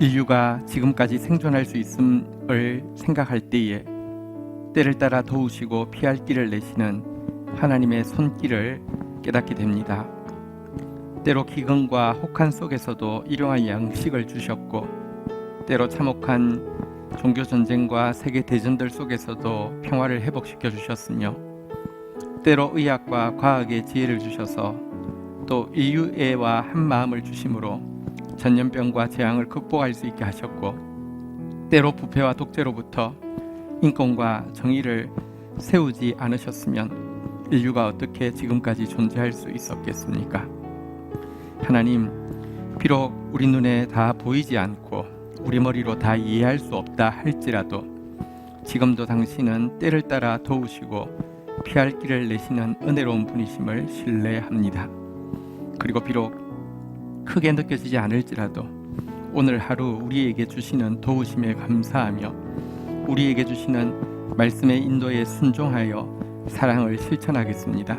인류가 지금까지 생존할 수 있음을 생각할 때에 때를 따라 도우시고 피할 길을 내시는 하나님의 손길을 깨닫게 됩니다. 때로 기근과 혹한 속에서도 일용할 양식을 주셨고, 때로 참혹한 종교전쟁과 세계대전들 속에서도 평화를 회복시켜 주셨으며, 때로 의학과 과학의 지혜를 주셔서 또 인류애와 한 마음을 주심으로 전염병과 재앙을 극복할 수 있게 하셨고, 때로 부패와 독재로부터 인권과 정의를 세우지 않으셨으면 인류가 어떻게 지금까지 존재할 수 있었겠습니까? 하나님, 비록 우리 눈에 다 보이지 않고 우리 머리로 다 이해할 수 없다 할지라도 지금도 당신은 때를 따라 도우시고 피할 길을 내시는 은혜로운 분이심을 신뢰합니다. 그리고 비록 크게 느껴지지 않을지라도 오늘 하루 우리에게 주시는 도우심에 감사하며 우리에게 주시는 말씀의 인도에 순종하여 사랑을 실천하겠습니다.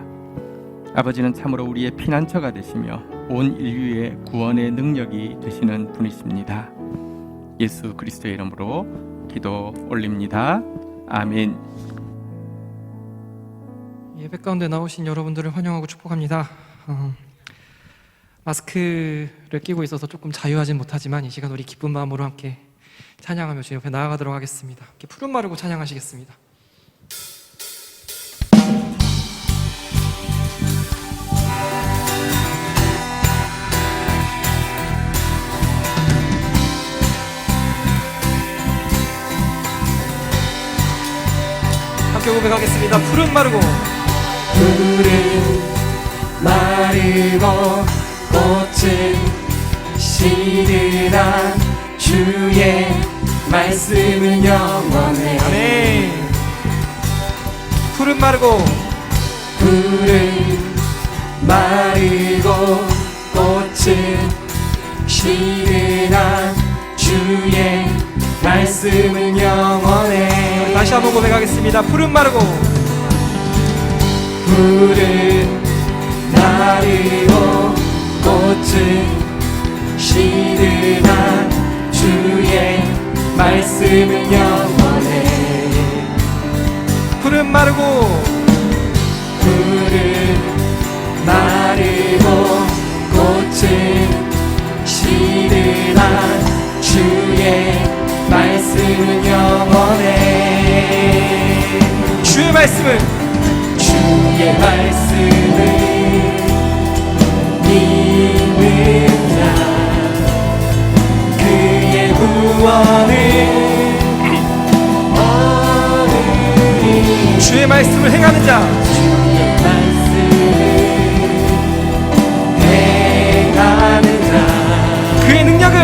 아버지는 참으로 우리의 피난처가 되시며 온 인류의 구원의 능력이 되시는 분이십니다. 예수 그리스도의 이름으로 기도 올립니다. 아멘. 예배 가운데 나오신 여러분들을 환영하고 축복합니다. 마스크를 끼고 있어서 조금 자유하진 못하지만 이 시간 우리 기쁜 마음으로 함께 찬양하며 주님 옆에 나아가도록 하겠습니다. 함께 푸른 마르고 찬양하시겠습니다. 함께 고백하겠습니다. 푸른 마르고 푸른 마르고 꽃은 시들한 주의 말씀은 영원해. 아멘. 푸른 마르고 푸른 마르고 꽃은 시들한 주의 말씀은 영원해. 다시 한번 고백하겠습니다. 푸른 마르고 푸른 마르고 꽃은 시들한 주의 말씀은 영원해. 푸른 마르고 푸른 마르고 꽃은 시들한 주의 말씀은 영원해. 주의 말씀은 주의 말씀을 믿는 자 그의 구원을 얻으리. 주의 말씀을 행하는 자 주의 말씀을 행하는 자 그의 능력을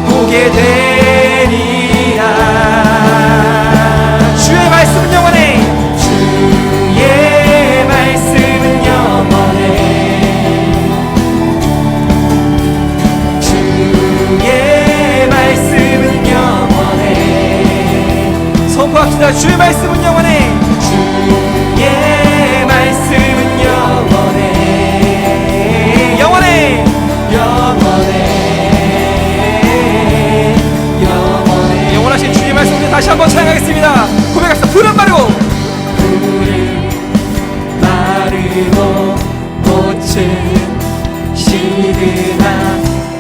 보게 되리라. 주의 말씀은 영원해. 주의 말씀은 영원해. 주의 말씀은 영원해. 선포합시다. 주의 말씀은 영원해. 주의 말씀은 영원해. 영원해. 영원하신 주의 말씀을 다시 한번 찬양하겠습니다. 고백합시다. 푸른 마르고 푸른 마르고 꽃은 시들한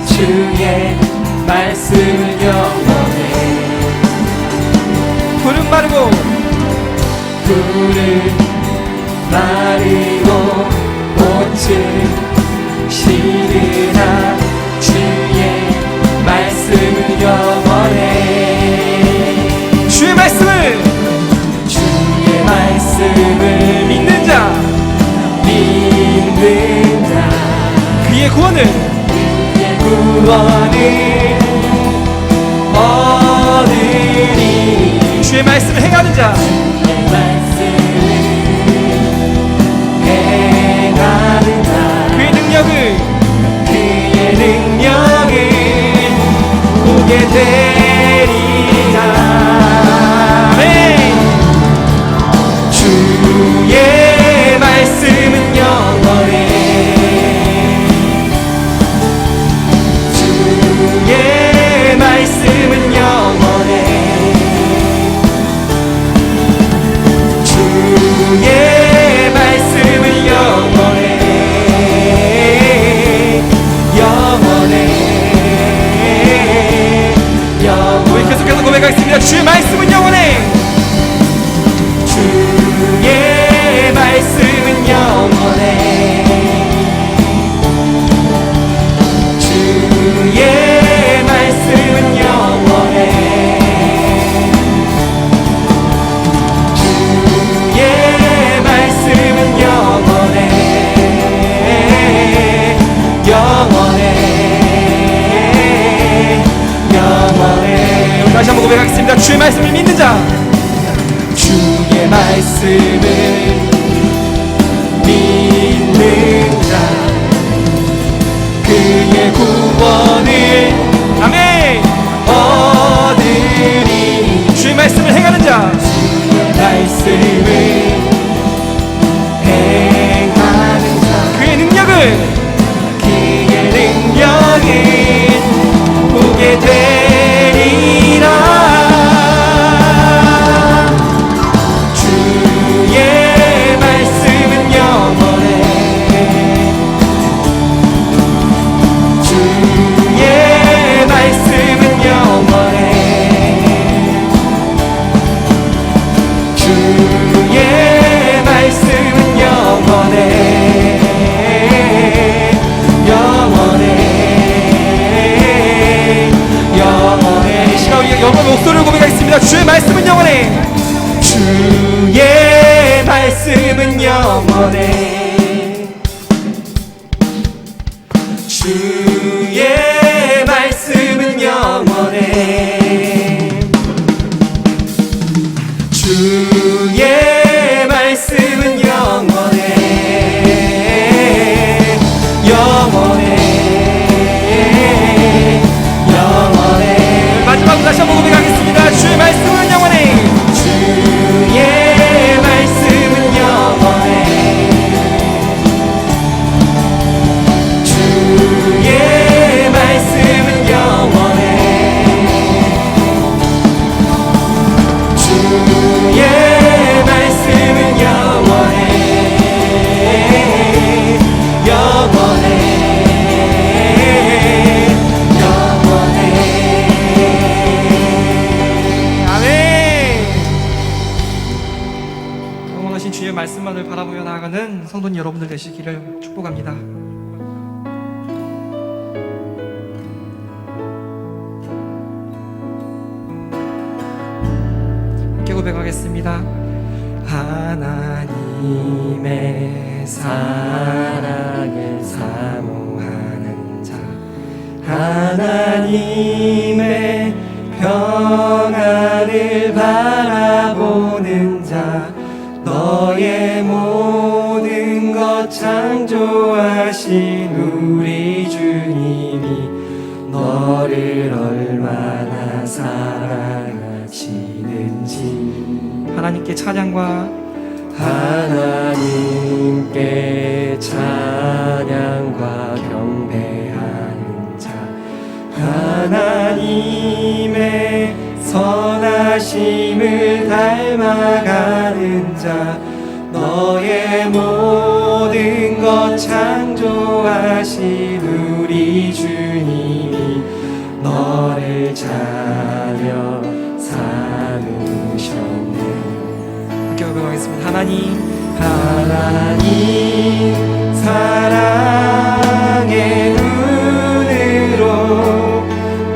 주의 말씀은 영원해. 푸른 마르고 푸른 마르고 꽃은 시들한 주의 말씀은 영원해. 주의 말씀을 믿는 자 그의 구원을 얻으리. 주의 말씀을 행하는 자 주의 말씀을 행하는 자 그의 능력을 보게 되리라. 아멘. 주의 말씀은 영원해. 주의 말씀을 믿는 자, 주의 말씀을 믿는 자, 그의 구원을 아멘. 얻으리. 주의 말씀을 행하는 자, 주의 말씀을 행하는 자, 그의 능력을 그의 능력을 보게 되리라. 주의 말씀은 영원해. 주의 말씀은 영원해. 주의 말씀은 영원해. 영원해. 영원해. 이 시간 우리가 영원의 목소리를 고백하겠습니다. 주의 말씀은 영원해. 주의 말씀은 영원해. 주의 말씀은 영원해. 주의 말씀은 영원해. 영원해. 영원해. 마지막으로 다시 한번 고백하겠습니다. 주의 말씀은 영원해. 주의 말씀은 영원해. 주의 말씀은 영원해. 주의 말씀은 영원해. 영원해. 영원해. 아멘. 영원하신 주의 말씀만을 바라보며 나아가는 성도님 여러분들 되시기를 축복합니다. 함께 고백하겠습니다. 하나님의 사랑을 사모하는 자, 하나님의 평안을 바라보는 자, 너의 모든 것 창조하신 우리 주님이 너를 얼마나 사랑하시는지. 하나님께 찬양과 하나님께 찬양과 경배하는 자, 하나님의 선하심을 닮아가는 자, 너의 모든 것 창조하신 우리 주님이 너를 자녀 삼으셨네. 함께 고백하겠습니다. 하나님 사랑의 눈으로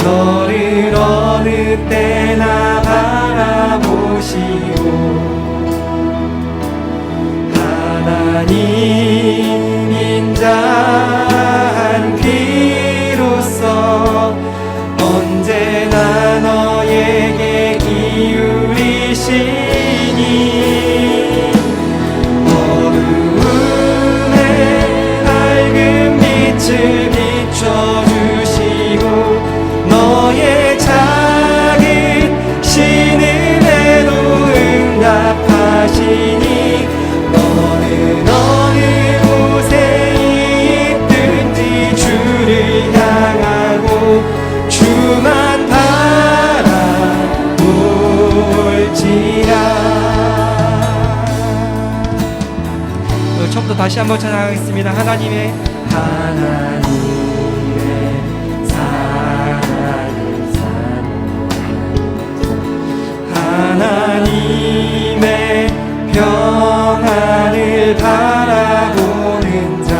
너를 어느 때나 바라보시고, 하나님 인자한 귀로서 언제나 너에게 기울이시니, 빛을 비춰주시고 너의 작은 신음에도 응답하시니, 너는 어느 곳에 있든지 주를 향하고 주만 바라볼지라. 처음부터 다시 한번 찬양하겠습니다. 하나님의 사랑을 사모하는 자, 하나님의 평안을 바라보는 자,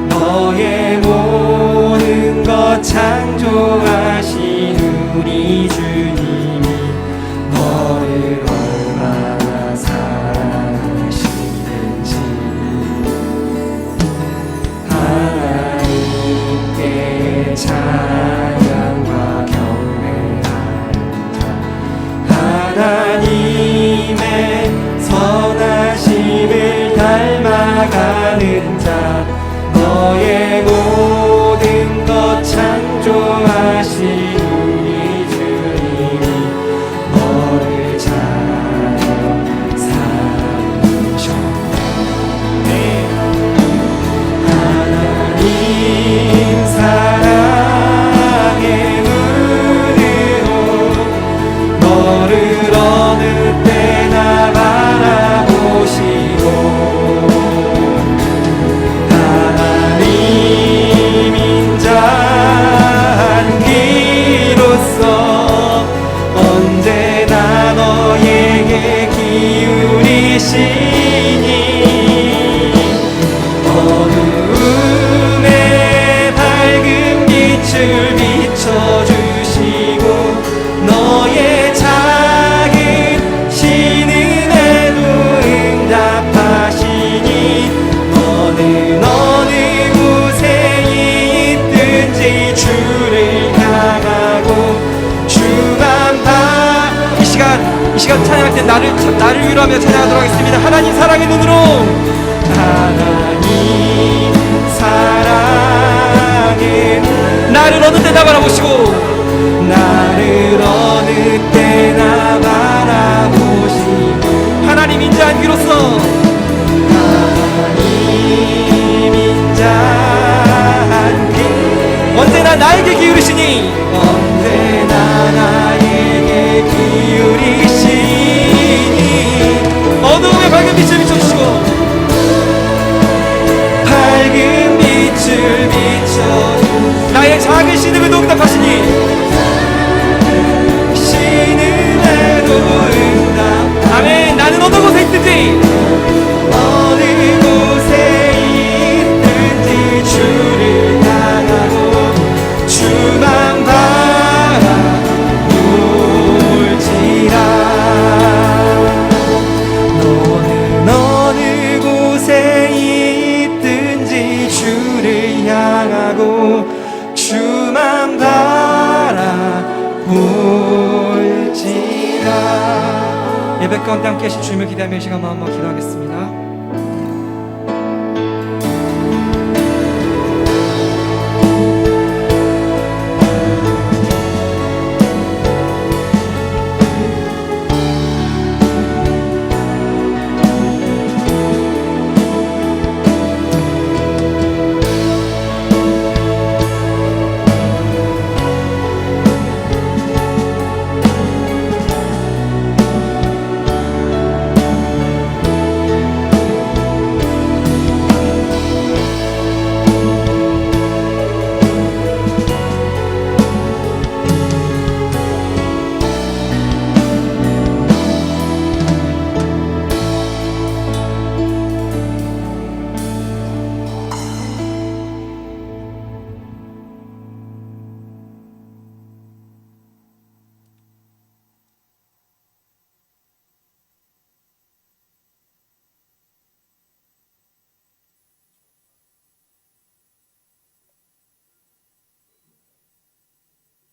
너의 모든 것 창조하신 우리 주님이 너를 얼마나 사랑하시는지. 하나님 이 시간 찬양할 때 나를 위로하며 찬양하도록 하겠습니다. 하나님 사랑의 눈으로, 하나님 사랑의 눈, 나를 어느 때나 바라보시고, 나를 어느 때나 바라보시고, 하나님 인자한 귀로서 하나님 인자한 귀, 언제나 나에게 기울이시니 언제나 나에게 기울이시니, 어두움에 밝은 빛을 비춰주시고, 밝은 빛을 비춰주시니, 나의 작은 신음에도 응답하시니 신음에도 응답. 아멘. 나는 어느 곳에 있든지 어느 곳에 있든지 주를 향하고 주만 바라볼지라. 너는 어느 곳에 있든지 주를 향하고 주만 바라볼지라. 예배 가운데 함께 하신 주님을 기대하며 이 시간 마음으로 기도하겠습니다.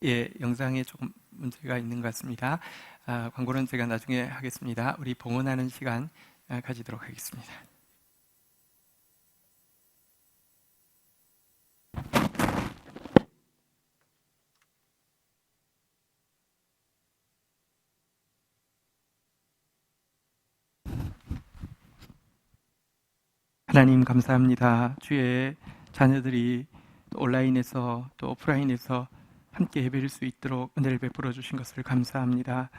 예, 영상에 조금 문제가 있는 것 같습니다. 광고는 제가 나중에 하겠습니다. 우리 봉헌하는 시간 가지도록 하겠습니다. 하나님 감사합니다. 주의 자녀들이 온라인에서 또 오프라인에서 함께 예배를 수 있도록 은혜를 베풀어 주신 것을 감사합니다.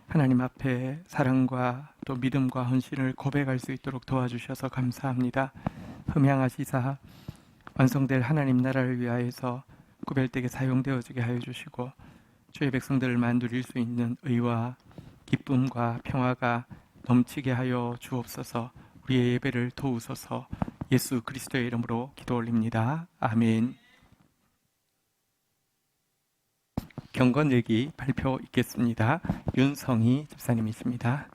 하나님 앞에 사랑과 또 믿음과 헌신을 고백할 수 있도록 도와주셔서 감사합니다. 흠양하시사 완성될 하나님 나라를 위하여서 구별되게 사용되어지게 하여 주시고 주의 백성들만 누릴 수 있는 의와 기쁨과 평화가 넘치게 하여 주옵소서. 우리의 예배를 도우소서. 예수 그리스도의 이름으로 기도 올립니다. 아멘. 경건 일기 발표 있겠습니다. 윤성희 집사님이십니다.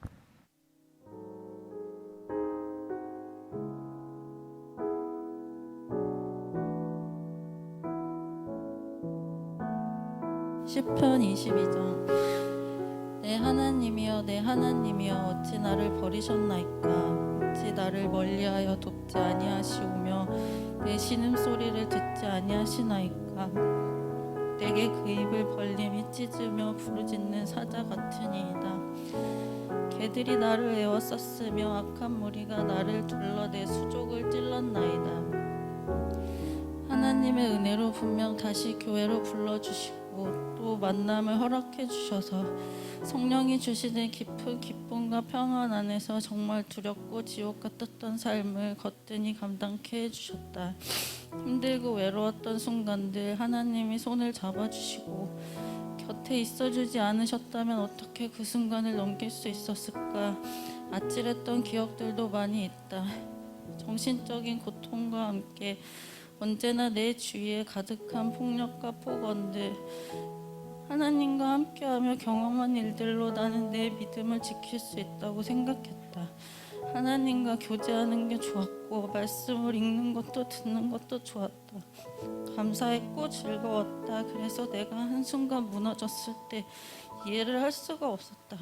시편 22장. 내 하나님이여 내 하나님이여 어찌 나를 버리셨나이까. 어찌 나를 멀리하여 돕지 아니하시오며 내 신음소리를 듣지 아니하시나이까. 내게 그 입을 벌림이 찢으며 부르짖는 사자 같으니이다. 개들이 나를 에워쌌으며 악한 무리가 나를 둘러 내 수족을 찔렀나이다. 하나님의 은혜로 분명 다시 교회로 불러주시고 또 만남을 허락해 주셔서 성령이 주시는 깊은 기쁨과 평안 안에서 정말 두렵고 지옥 같았던 삶을 거뜬히 감당케 해주셨다. 힘들고 외로웠던 순간들 하나님이 손을 잡아주시고 곁에 있어주지 않으셨다면 어떻게 그 순간을 넘길 수 있었을까. 아찔했던 기억들도 많이 있다. 정신적인 고통과 함께 언제나 내 주위에 가득한 폭력과 폭언들, 하나님과 함께하며 경험한 일들로 나는 내 믿음을 지킬 수 있다고 생각했다. 하나님과 교제하는 게 좋았고 말씀을 읽는 것도 듣는 것도 좋았다. 감사했고 즐거웠다. 그래서 내가 한순간 무너졌을 때 이해를 할 수가 없었다.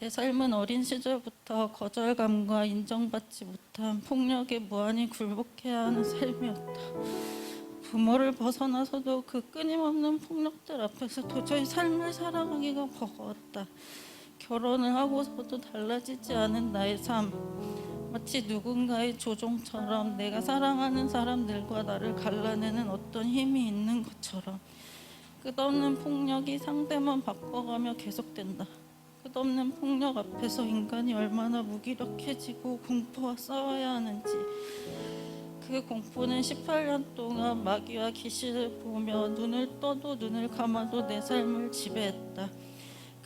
내 삶은 어린 시절부터 거절감과 인정받지 못한 폭력에 무한히 굴복해야 하는 삶이었다. 부모를 벗어나서도 그 끊임없는 폭력들 앞에서 도저히 삶을 살아가기가 버거웠다. 결혼을 하고서도 달라지지 않은 나의 삶, 마치 누군가의 조종처럼 내가 사랑하는 사람들과 나를 갈라내는 어떤 힘이 있는 것처럼 끝없는 폭력이 상대만 바꿔가며 계속된다. 끝없는 폭력 앞에서 인간이 얼마나 무기력해지고 공포와 싸워야 하는지, 그 공포는 18년 동안 마귀와 귀신을 보며 눈을 떠도 눈을 감아도 내 삶을 지배했다.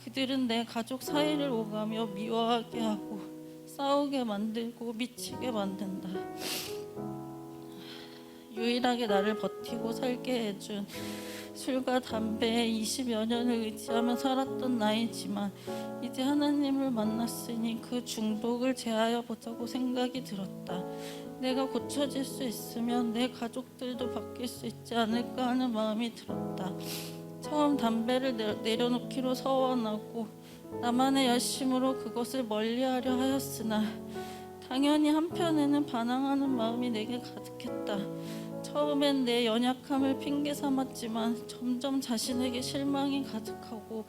그들은 내 가족 사이를 오가며 미워하게 하고 싸우게 만들고 미치게 만든다. 유일하게 나를 버티고 살게 해준 술과 담배에 20여 년을 의지하며 살았던 나이지만 이제 하나님을 만났으니 그 중독을 제하여 보자고 생각이 들었다. 내가 고쳐질 수 있으면 내 가족들도 바뀔 수 있지 않을까 하는 마음이 들었다. 처음 담배를 내려놓기로 서원하고 나만의 열심으로 그것을 멀리하려 하였으나 당연히 한편에는 반항하는 마음이 내게 가득했다. 처음엔 내 연약함을 핑계 삼았지만 점점 자신에게 실망이 가득하고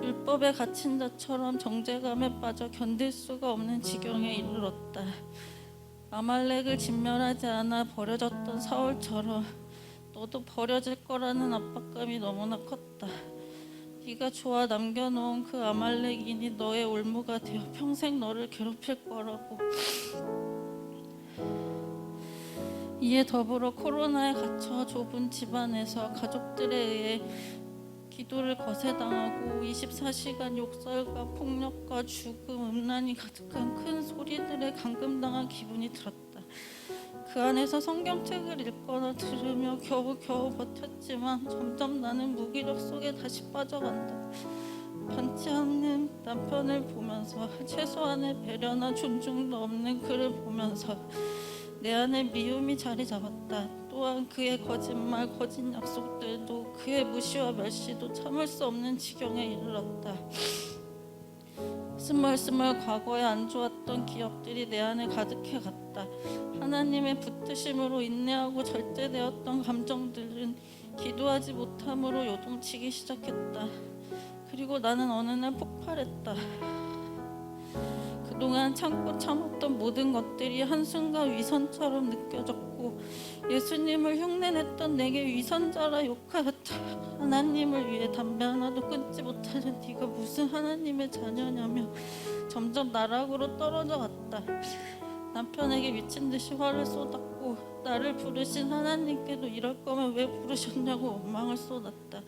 율법에 갇힌 자처럼 정죄감에 빠져 견딜 수가 없는 지경에 이르렀다. 아말렉을 진멸하지 않아 버려졌던 사울처럼 너도 버려질 거라는 압박감이 너무나 컸다. 네가 좋아 남겨놓은 그 아말렉인이 너의 올무가 되어 평생 너를 괴롭힐 거라고. 이에 더불어 코로나에 갇혀 좁은 집안에서 가족들에 의해 기도를 거세당하고 24시간 욕설과 폭력과 죽음, 음란이 가득한 큰 소리들에 감금당한 기분이 들었다. 그 안에서 성경책을 읽거나 들으며 겨우겨우 버텼지만 점점 나는 무기력 속에 다시 빠져간다. 변치 않는 남편을 보면서 최소한의 배려나 존중도 없는 그를 보면서 내 안에 미움이 자리 잡았다. 또한 그의 거짓말, 거짓 약속들도 그의 무시와 멸시도 참을 수 없는 지경에 이르렀다. 스멀스멀 과거에 안 좋았던 기억들이 내 안에 가득해 갔다. 하나님의 붙드심으로 인내하고 절제되었던 감정들은 기도하지 못함으로 요동치기 시작했다. 그리고 나는 어느 날 폭발했다. 그동안 참고 참았던 모든 것들이 한순간 위선처럼 느껴졌고 예수님을 흉내냈던 내게 위선자라 욕하였다. 하나님을 위해 담배 하나도 끊지 못하는 네가 무슨 하나님의 자녀냐며 점점 나락으로 떨어져 갔다. 남편에게 미친 듯이 화를 쏟았고 나를 부르신 하나님께도 이럴 거면 왜 부르셨냐고 원망을 쏟았다.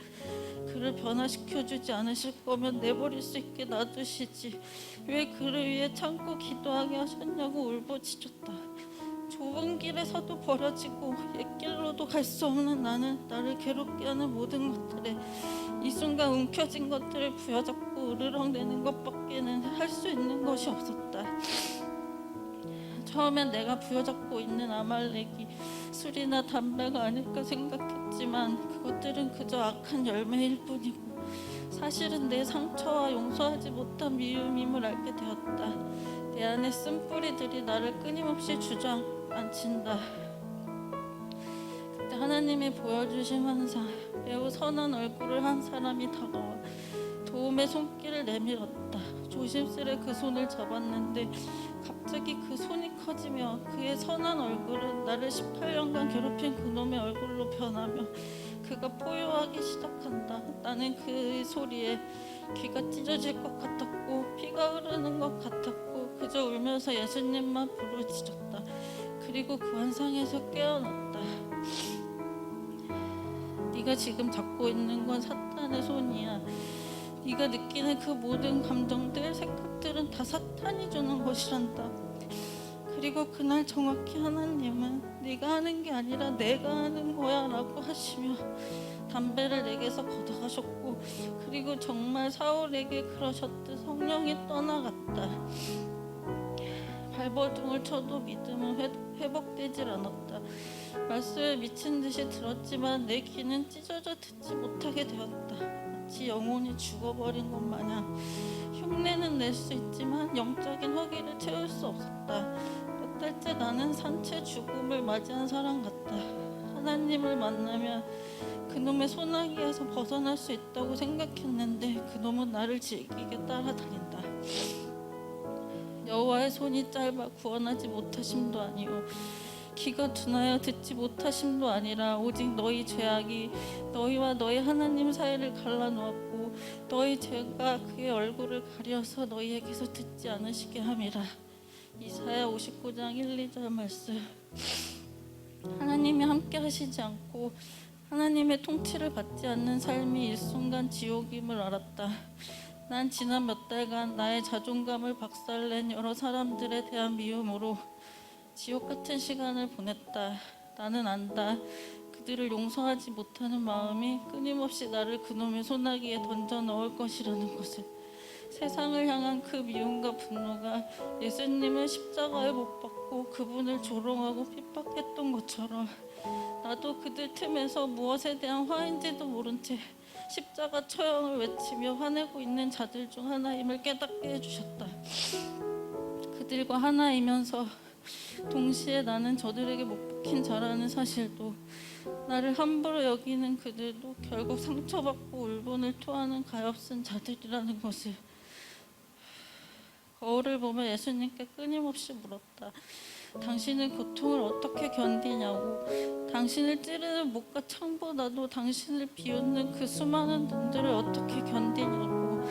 그를 변화시켜주지 않으실 거면 내버릴 수 있게 놔두시지 왜 그를 위해 참고 기도하게 하셨냐고 울부짖었다. 좁은 길에서도 버려지고 옛길로도 갈 수 없는 나는 나를 괴롭게 하는 모든 것들에 이 순간 움켜진 것들을 부여잡고 으르렁대는 것밖에는 할 수 있는 것이 없었다. 처음엔 내가 부여잡고 있는 아말렉이 술이나 담배가 아닐까 생각했지만 그것들은 그저 악한 열매일 뿐이고 사실은 내 상처와 용서하지 못한 미움임을 알게 되었다. 내 안에 쓴뿌리들이 나를 끊임없이 주저앉힌다. 그때 하나님이 보여주신 환상, 매우 선한 얼굴을 한 사람이 다가와 도움의 손길을 내밀었다. 조심스레 그 손을 잡았는데 갑자기 그 손이 커지며 그의 선한 얼굴은 나를 18년간 괴롭힌 그놈의 얼굴로 변하며 그가 포효하기 시작한다. 나는 그 소리에 귀가 찢어질 것 같았고 피가 흐르는 것 같았고 그저 울면서 예수님만 부르짖었다. 그리고 그 환상에서 깨어났다. 네가 지금 잡고 있는 건 사탄의 손이야. 네가 느끼는 그 모든 감정들, 생각들은 다 사탄이 주는 것이란다. 그리고 그날 정확히 하나님은 네가 하는 게 아니라 내가 하는 거야 라고 하시며 담배를 내게서 걷어가셨고 그리고 정말 사울에게 그러셨듯 성령이 떠나갔다. 발버둥을 쳐도 믿음은 회복되질 않았다. 말씀을 미친 듯이 들었지만 내 귀는 찢어져 듣지 못하게 되었다. 마치 영혼이 죽어버린 것 마냥 흉내는 낼 수 있지만 영적인 허기를 채울 수 없었다. 몇 달째 나는 산채 죽음을 맞이한 사람 같다. 하나님을 만나면 그놈의 소나기에서 벗어날 수 있다고 생각했는데 그놈은 나를 질기게 따라다닌다. 여호와의 손이 짧아 구원하지 못하심도 아니요 귀가 둔하여 듣지 못하심도 아니라 오직 너희 죄악이 너희와 너희 하나님 사이를 갈라놓았고 너희 죄가 그의 얼굴을 가려서 너희에게서 듣지 않으시게 함이라. 이사야 59장 1, 2절 말씀. 하나님이 함께 하시지 않고 하나님의 통치를 받지 않는 삶이 일순간 지옥임을 알았다. 난 지난 몇 달간 나의 자존감을 박살낸 여러 사람들에 대한 미움으로 지옥 같은 시간을 보냈다. 나는 안다. 그들을 용서하지 못하는 마음이 끊임없이 나를 그놈의 소나기에 던져 넣을 것이라는 것을. 세상을 향한 그 미움과 분노가 예수님을 십자가에 못 박고 그분을 조롱하고 핍박했던 것처럼 나도 그들 틈에서 무엇에 대한 화인지도 모른 채 십자가 처형을 외치며 화내고 있는 자들 중 하나임을 깨닫게 해주셨다. 그들과 하나이면서 동시에 나는 저들에게 못 박힌 자라는 사실도, 나를 함부로 여기는 그들도 결국 상처받고 울분을 토하는 가엾은 자들이라는 것을. 거울을 보며 예수님께 끊임없이 물었다. 당신은 고통을 어떻게 견디냐고. 당신을 찌르는 목과 창보다도 당신을 비웃는 그 수많은 눈들을 어떻게 견디냐고.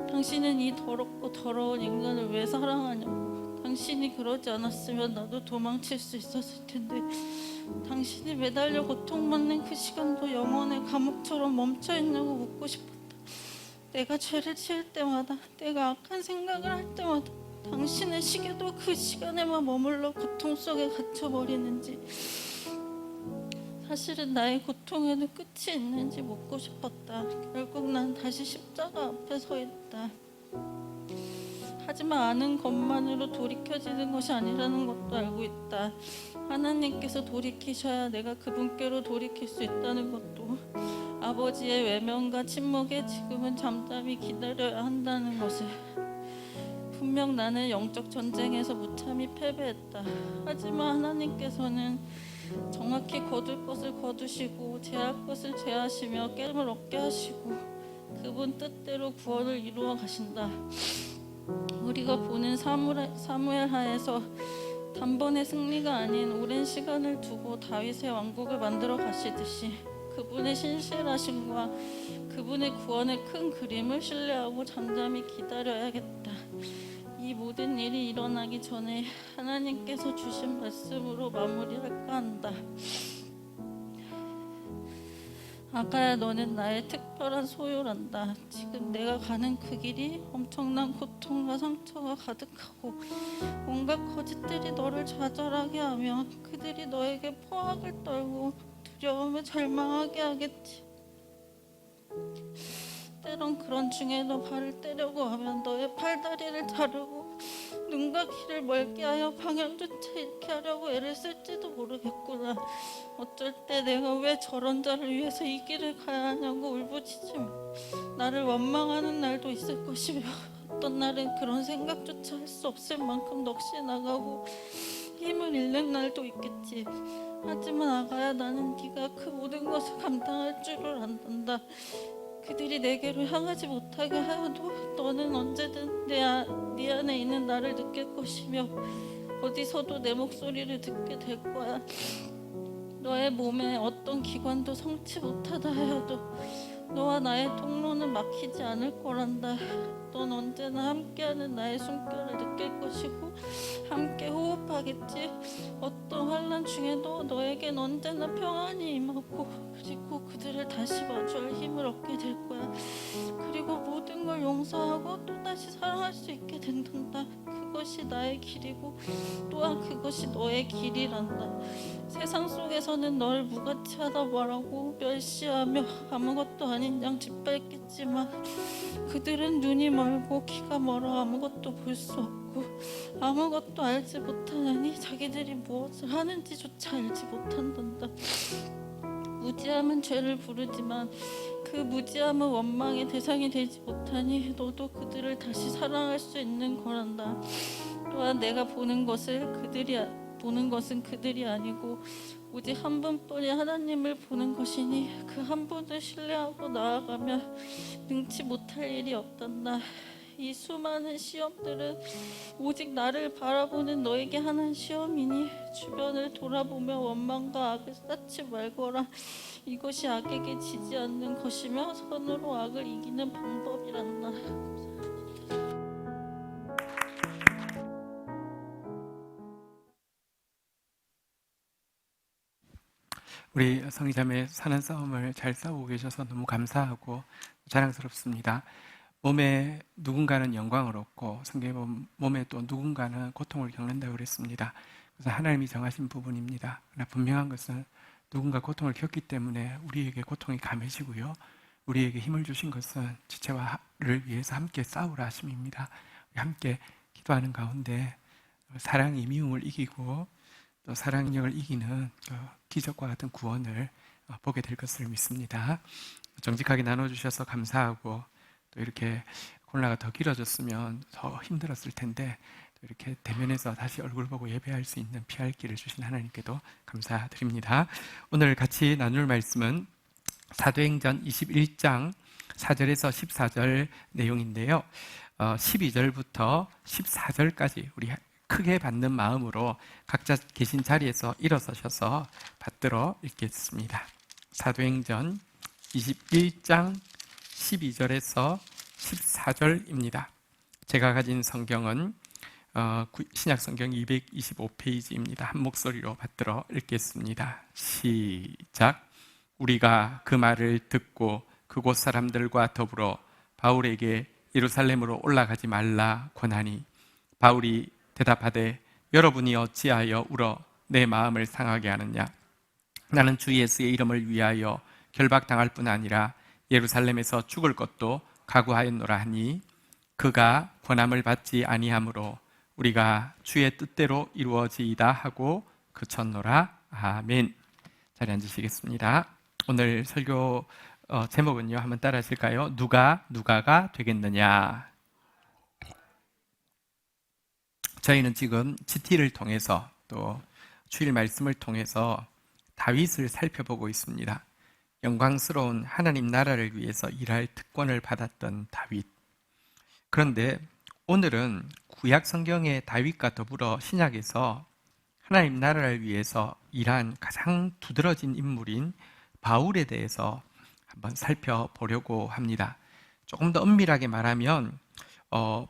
당신은 이 더럽고 더러운 인간을 왜 사랑하냐고. 당신이 그러지 않았으면 나도 도망칠 수 있었을 텐데 당신이 매달려 고통받는 그 시간도 영혼의 감옥처럼 멈춰있냐고 묻고 싶었다. 내가 죄를 지을 때마다, 내가 악한 생각을 할 때마다 당신의 시계도 그 시간에만 머물러 고통 속에 갇혀버리는지, 사실은 나의 고통에도 끝이 있는지 묻고 싶었다. 결국 난 다시 십자가 앞에 서 있다. 하지만 아는 것만으로 돌이켜지는 것이 아니라는 것도 알고 있다. 하나님께서 돌이키셔야 내가 그분께로 돌이킬 수 있다는 것도, 아버지의 외면과 침묵에 지금은 잠잠히 기다려야 한다는 것을. 분명 나는 영적 전쟁에서 무참히 패배했다. 하지만 하나님께서는 정확히 거둘 것을 거두시고 제할 것을 제하시며 깨을 얻게 하시고 그분 뜻대로 구원을 이루어 가신다. 우리가 보는 사무엘하에서 단번의 승리가 아닌 오랜 시간을 두고 다윗의 왕국을 만들어 가시듯이 그분의 신실하심과 그분의 구원의 큰 그림을 신뢰하고 잠잠히 기다려야겠다. 이 모든 일이 일어나기 전에 하나님께서 주신 말씀으로 마무리할까 한다. 아가야, 너는 나의 특별한 소유란다. 지금 내가 가는 그 길이 엄청난 고통과 상처가 가득하고 온갖 거짓들이 너를 좌절하게 하며 그들이 너에게 포악을 떨고 두려움에 절망하게 하겠지. 때론 그런 중에도 발을 떼려고 하면 너의 팔다리를 자르고 눈과 귀를 멀게 하여 방향조차 잃게 하려고 애를 쓸지도 모르겠구나. 어쩔 때 내가 왜 저런 자를 위해서 이 길을 가야 하냐고 울부짖으며 나를 원망하는 날도 있을 것이며, 어떤 날은 그런 생각조차 할 수 없을 만큼 넋이 나가고 힘을 잃는 날도 있겠지. 하지만 아가야, 나는 네가 그 모든 것을 감당할 줄을 안단다. 그들이 내게로 향하지 못하게 하여도 너는 언제든 네 안에 있는 나를 느낄 것이며 어디서도 내 목소리를 듣게 될 거야. 너의 몸에 어떤 기관도 성치 못하다 하여도 너와 나의 통로는 막히지 않을 거란다. 넌 언제나 함께하는 나의 숨결을 느낄 것이고 함께 호흡하겠지. 어떤 환난 중에도 너에겐 언제나 평안이 임하고 그리고 그들을 다시 마주할 힘을 얻게 될 거야. 그리고 모든 걸 용서하고 또다시 사랑할 수 있게 된단다. 그것이 나의 길이고 또한 그것이 너의 길이란다. 세상 속에서는 널 무가치하다 말하고 멸시하며 아무것도 아닌 양 짓밟겠지만 그들은 눈이 멀고 귀가 멀어 아무것도 볼 수 없고 아무것도 알지 못하느니 자기들이 무엇을 하는지조차 알지 못한단다. 무지하면 죄를 부르지만 그 무지함은 원망의 대상이 되지 못하니 너도 그들을 다시 사랑할 수 있는 거란다. 또한 내가 보는 것은 그들이 아니고 오직 한 분뿐인 하나님을 보는 것이니 그 한 분을 신뢰하고 나아가면 능치 못할 일이 없단다. 이 수많은 시험들은 오직 나를 바라보는 너에게 하는 시험이니 주변을 돌아보며 원망과 악을 쌓지 말거라. 이것이 악에게 지지 않는 것이며 선으로 악을 이기는 방법이란다. 우리 성의자매 사는 싸움을 잘 싸우고 계셔서 너무 감사하고 자랑스럽습니다. 몸에 누군가는 영광을 얻고 성경에 보면 몸에 또 누군가는 고통을 겪는다고 그랬습니다. 그래서 하나님이 정하신 부분입니다. 그러나 분명한 것은 누군가 고통을 겪기 때문에 우리에게 고통이 감해지고요. 우리에게 힘을 주신 것은 지체와를 위해서 함께 싸우라 하심입니다. 함께 기도하는 가운데 사랑이 미움을 이기고 또 사랑력을 이기는 기적과 같은 구원을 보게 될 것을 믿습니다. 정직하게 나눠주셔서 감사하고 또 이렇게 코로나가 더 길어졌으면 더 힘들었을 텐데 또 이렇게 대면에서 다시 얼굴 보고 예배할 수 있는 피할 길을 주신 하나님께도 감사드립니다. 오늘 같이 나눌 말씀은 사도행전 21장 4절에서 14절 내용인데요. 12절부터 14절까지 우리 크게 받는 마음으로 각자 계신 자리에서 일어서셔서 받들어 읽겠습니다. 사도행전 21장 12절에서 14절입니다. 제가 가진 성경은 신약 성경 225페이지입니다. 한 목소리로 받들어 읽겠습니다. 시작. 우리가 그 말을 듣고 그곳 사람들과 더불어 바울에게 예루살렘으로 올라가지 말라 권하니 바울이 대답하되 여러분이 어찌하여 울어 내 마음을 상하게 하느냐. 나는 주 예수의 이름을 위하여 결박당할 뿐 아니라 예루살렘에서 죽을 것도 각오하였노라 하니 그가 권함을 받지 아니하므로 우리가 주의 뜻대로 이루어지이다 하고 그쳤노라. 아멘. 자리에 앉으시겠습니다. 오늘 설교 제목은요, 한번 따라 하실까요? 누가가 되겠느냐. 저희는 지금 GT를 통해서 또 주일 말씀을 통해서 다윗을 살펴보고 있습니다. 영광스러운 하나님 나라를 위해서 일할 특권을 받았던 다윗. 그런데 오늘은 구약 성경의 다윗과 더불어 신약에서 하나님 나라를 위해서 일한 가장 두드러진 인물인 바울에 대해서 한번 살펴보려고 합니다. 조금 더 엄밀하게 말하면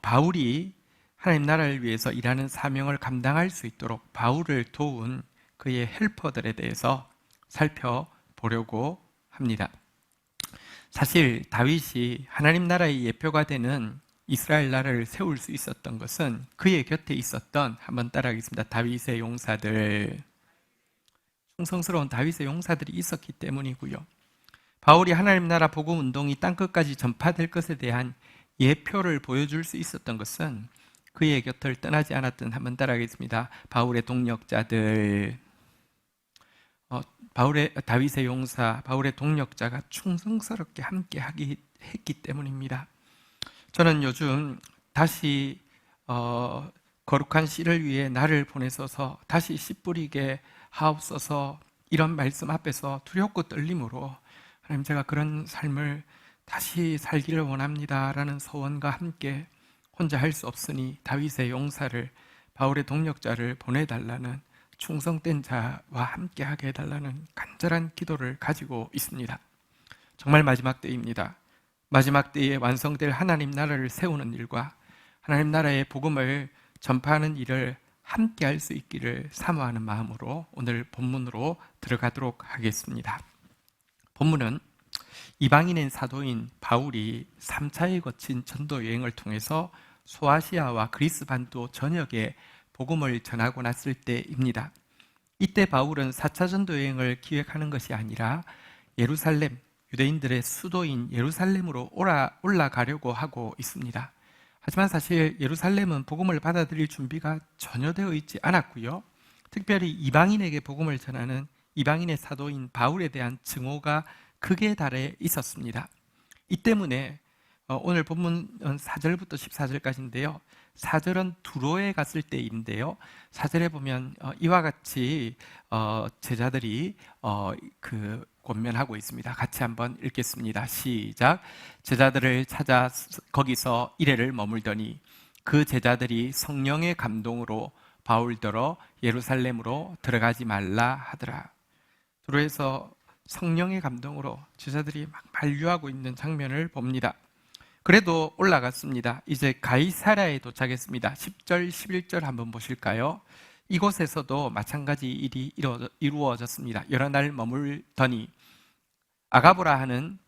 바울이 하나님 나라를 위해서 일하는 사명을 감당할 수 있도록 바울을 도운 그의 헬퍼들에 대해서 살펴보려고 합니다. 사실 다윗이 하나님 나라의 예표가 되는 이스라엘 나라를 세울 수 있었던 것은 그의 곁에 있었던, 한번 따라하겠습니다. 다윗의 용사들, 충성스러운 다윗의 용사들이 있었기 때문이고요. 바울이 하나님 나라 복음 운동이 땅끝까지 전파될 것에 대한 예표를 보여줄 수 있었던 것은 그의 곁을 떠나지 않았던, 한번 따라하겠습니다. 바울의 동력자들, 다윗의 용사, 바울의 동력자가 충성스럽게 함께 했기 때문입니다. 저는 요즘 다시 거룩한 씨를 위해 나를 보내소서, 다시 씨 뿌리게 하옵소서, 이런 말씀 앞에서 두렵고 떨림으로 하나님, 제가 그런 삶을 다시 살기를 원합니다 라는 소원과 함께 혼자 할 수 없으니 다윗의 용사를, 바울의 동력자를 보내달라는, 충성된 자와 함께 하게 해달라는 간절한 기도를 가지고 있습니다. 정말 마지막 때입니다. 마지막 때에 완성될 하나님 나라를 세우는 일과 하나님 나라의 복음을 전파하는 일을 함께 할 수 있기를 사모하는 마음으로 오늘 본문으로 들어가도록 하겠습니다. 본문은 이방인인 사도인 바울이 3차에 거친 전도 여행을 통해서 소아시아와 그리스 반도 전역에 복음을 전하고 났을 때입니다. 이때 바울은 4차 전도 여행을 기획하는 것이 아니라 예루살렘, 유대인들의 수도인 예루살렘으로 올라가려고 하고 있습니다. 하지만 사실 예루살렘은 복음을 받아들일 준비가 전혀 되어 있지 않았고요. 특별히 이방인에게 복음을 전하는 이방인의 사도인 바울에 대한 증오가 극에 달해 있었습니다. 이 때문에 오늘 본문 4절부터 14절까지인데요. 4절은 두로에 갔을 때인데요. 4절에 보면 이와 같이 제자들이 권면하고 있습니다. 같이 한번 읽겠습니다. 시작. 제자들을 찾아 거기서 이레를 머물더니 그 제자들이 성령의 감동으로 바울더러 예루살렘으로 들어가지 말라 하더라. 두로에서 성령의 감동으로 제자들이 막 만류하고 있는 장면을 봅니다. 그래도 올라갔습니다. 이제 가이사랴에 도착했습니다. 10절, 11절 한번 보실까요? 이곳에서도 마찬가지 일이 이루어졌습니다. 여러 날 머물더니 아가보라 하는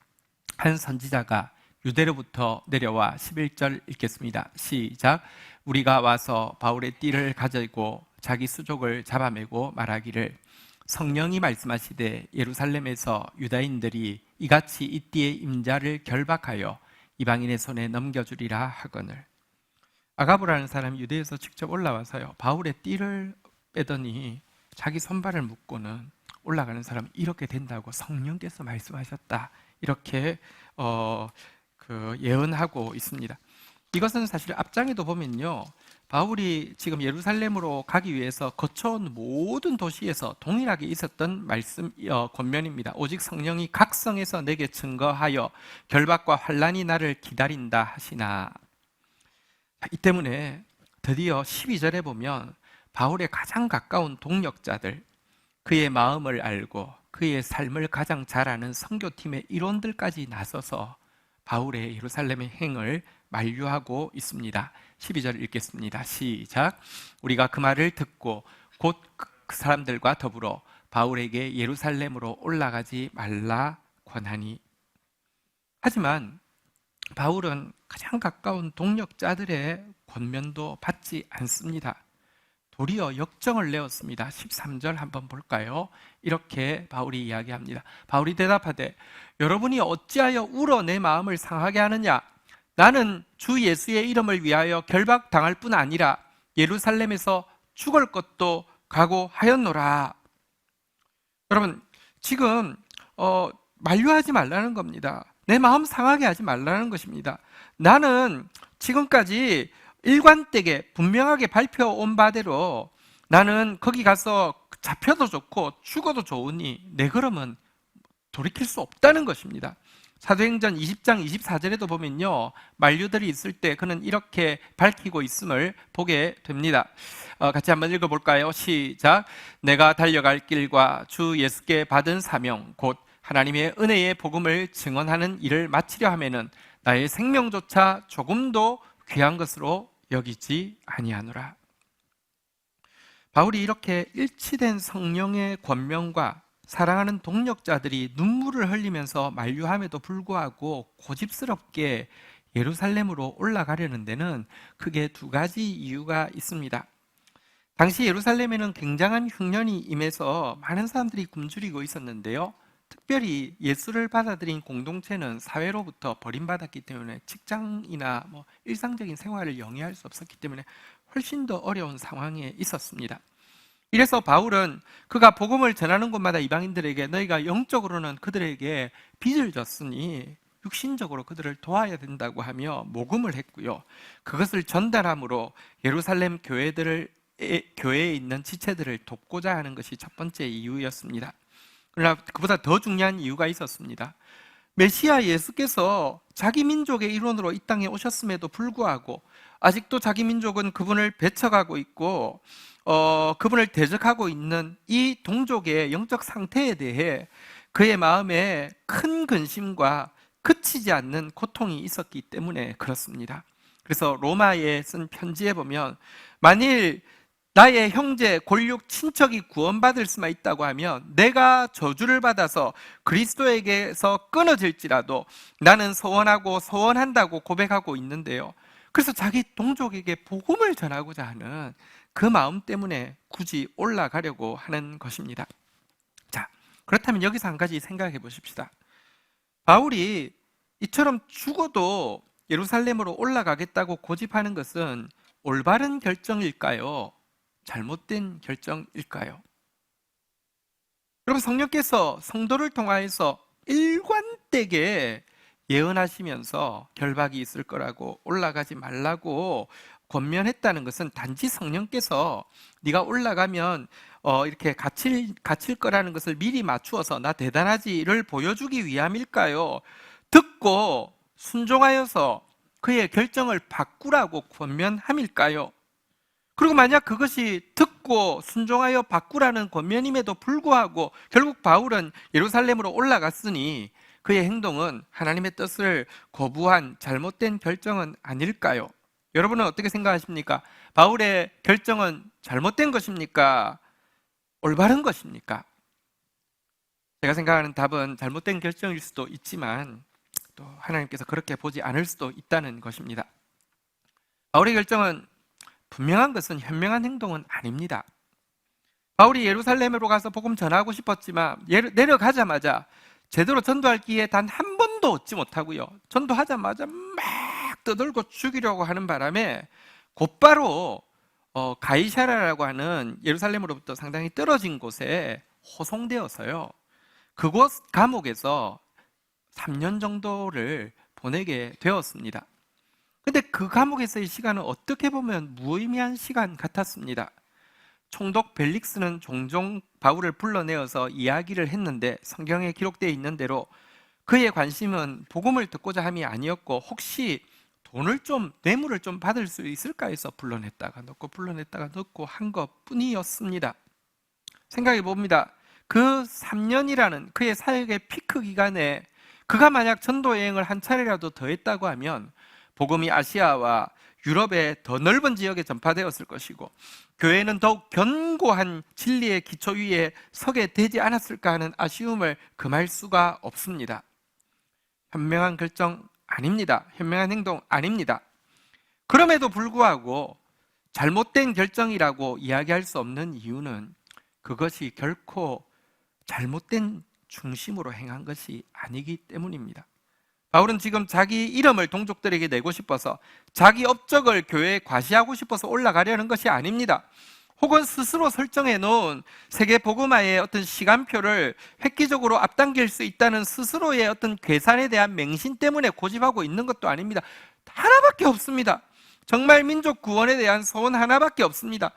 한 선지자가 유대로부터 내려와 11절 읽겠습니다. 시작. 우리가 와서 바울의 띠를 가지고 자기 수족을 잡아매고 말하기를 성령이 말씀하시되 예루살렘에서 유다인들이 이같이 이 띠의 임자를 결박하여 이방인의 손에 넘겨주리라 하거늘. 아가보라는 사람이 유대에서 직접 올라와서요, 바울의 띠를 빼더니 자기 손발을 묶고는 올라가는 사람 이렇게 된다고 성령께서 말씀하셨다, 이렇게 예언하고 있습니다. 이것은 사실 앞장에도 보면요, 바울이 지금 예루살렘으로 가기 위해서 거쳐온 모든 도시에서 동일하게 있었던 권면입니다. 오직 성령이 각성해서 내게 증거하여 결박과 환난이 나를 기다린다 하시나. 이 때문에 드디어 12절에 보면 바울의 가장 가까운 동역자들, 그의 마음을 알고 그의 삶을 가장 잘 아는 선교팀의 일원들까지 나서서 바울의 예루살렘의 행을 만류하고 있습니다. 12절 읽겠습니다. 시작. 우리가 그 말을 듣고 곧 그 사람들과 더불어 바울에게 예루살렘으로 올라가지 말라 권하니. 하지만 바울은 가장 가까운 동역자들의 권면도 받지 않습니다. 도리어 역정을 내었습니다. 13절 한번 볼까요? 이렇게 바울이 이야기합니다. 바울이 대답하되 여러분이 어찌하여 울어 내 마음을 상하게 하느냐? 나는 주 예수의 이름을 위하여 결박당할 뿐 아니라 예루살렘에서 죽을 것도 각오하였노라. 여러분, 지금 만류하지 말라는 겁니다. 내 마음 상하게 하지 말라는 것입니다. 나는 지금까지 일관되게 분명하게 발표온 바대로 나는 거기 가서 잡혀도 좋고 죽어도 좋으니 내 걸음은 돌이킬 수 없다는 것입니다. 사도행전 20장 24절에도 보면요, 만류들이 있을 때 그는 이렇게 밝히고 있음을 보게 됩니다. 같이 한번 읽어볼까요? 시작. 내가 달려갈 길과 주 예수께 받은 사명 곧 하나님의 은혜의 복음을 증언하는 일을 마치려 하면은 나의 생명조차 조금도 귀한 것으로 여기지 아니하노라. 바울이 이렇게 일치된 성령의 권명과 사랑하는 동역자들이 눈물을 흘리면서 만류함에도 불구하고 고집스럽게 예루살렘으로 올라가려는 데는 크게 두 가지 이유가 있습니다. 당시 예루살렘에는 굉장한 흉년이 임해서 많은 사람들이 굶주리고 있었는데요, 특별히 예수를 받아들인 공동체는 사회로부터 버림받았기 때문에 직장이나 일상적인 생활을 영위할 수 없었기 때문에 훨씬 더 어려운 상황에 있었습니다. 이래서 바울은 그가 복음을 전하는 곳마다 이방인들에게 너희가 영적으로는 그들에게 빚을 졌으니 육신적으로 그들을 도와야 된다고 하며 모금을 했고요, 그것을 전달함으로 예루살렘 교회에 있는 지체들을 돕고자 하는 것이 첫 번째 이유였습니다. 그러나 그보다 더 중요한 이유가 있었습니다. 메시아 예수께서 자기 민족의 일원으로 이 땅에 오셨음에도 불구하고 아직도 자기 민족은 그분을 배척하고 있고 그분을 대적하고 있는 이 동족의 영적 상태에 대해 그의 마음에 큰 근심과 그치지 않는 고통이 있었기 때문에 그렇습니다. 그래서 로마에 쓴 편지에 보면 만일 나의 형제, 골육, 친척이 구원받을 수만 있다고 하면 내가 저주를 받아서 그리스도에게서 끊어질지라도 나는 소원하고 소원한다고 고백하고 있는데요, 그래서 자기 동족에게 복음을 전하고자 하는 그 마음 때문에 굳이 올라가려고 하는 것입니다. 자, 그렇다면 여기서 한 가지 생각해 보십시다. 바울이 이처럼 죽어도 예루살렘으로 올라가겠다고 고집하는 것은 올바른 결정일까요? 잘못된 결정일까요? 여러분, 성령께서 성도를 통하여서 일관되게 예언하시면서 결박이 있을 거라고 올라가지 말라고 권면했다는 것은 단지 성령께서 네가 올라가면 이렇게 갇힐 거라는 것을 미리 맞추어서 나 대단하지를 보여주기 위함일까요? 듣고 순종하여서 그의 결정을 바꾸라고 권면함일까요? 그리고 만약 그것이 듣고 순종하여 바꾸라는 권면임에도 불구하고 결국 바울은 예루살렘으로 올라갔으니 그의 행동은 하나님의 뜻을 거부한 잘못된 결정은 아닐까요? 여러분은 어떻게 생각하십니까? 바울의 결정은 잘못된 것입니까? 올바른 것입니까? 제가 생각하는 답은 잘못된 결정일 수도 있지만 또 하나님께서 그렇게 보지 않을 수도 있다는 것입니다. 바울의 결정은 분명한 것은 현명한 행동은 아닙니다. 바울이 예루살렘으로 가서 복음 전하고 싶었지만 내려가자마자 제대로 전도할 기회 단 한 번도 얻지 못하고요. 전도하자마자 막 떠들고 죽이려고 하는 바람에 곧바로 가이사랴라고 하는 예루살렘으로부터 상당히 떨어진 곳에 호송되어서요. 그곳 감옥에서 3년 정도를 보내게 되었습니다. 근데 그 감옥에서의 시간은 어떻게 보면 무의미한 시간 같았습니다. 총독 벨릭스는 종종 바울을 불러내어서 이야기를 했는데 성경에 기록되어 있는 대로 그의 관심은 복음을 듣고자 함이 아니었고 혹시 뇌물을 좀 받을 수 있을까 해서 불러냈다가 넣고 한 것뿐이었습니다. 생각해 봅니다. 그 3년이라는 그의 사역의 피크 기간에 그가 만약 전도 여행을 한 차례라도 더 했다고 하면 복음이 아시아와 유럽의 더 넓은 지역에 전파되었을 것이고 교회는 더욱 견고한 진리의 기초 위에 서게 되지 않았을까 하는 아쉬움을 금할 수가 없습니다. 현명한 결정 아닙니다. 현명한 행동 아닙니다. 그럼에도 불구하고 잘못된 결정이라고 이야기할 수 없는 이유는 그것이 결코 잘못된 중심으로 행한 것이 아니기 때문입니다. 바울은 지금 자기 이름을 동족들에게 내고 싶어서 자기 업적을 교회에 과시하고 싶어서 올라가려는 것이 아닙니다. 혹은 스스로 설정해 놓은 세계 복음화의 어떤 시간표를 획기적으로 앞당길 수 있다는 스스로의 어떤 계산에 대한 맹신 때문에 고집하고 있는 것도 아닙니다. 하나밖에 없습니다. 정말 민족 구원에 대한 소원 하나밖에 없습니다.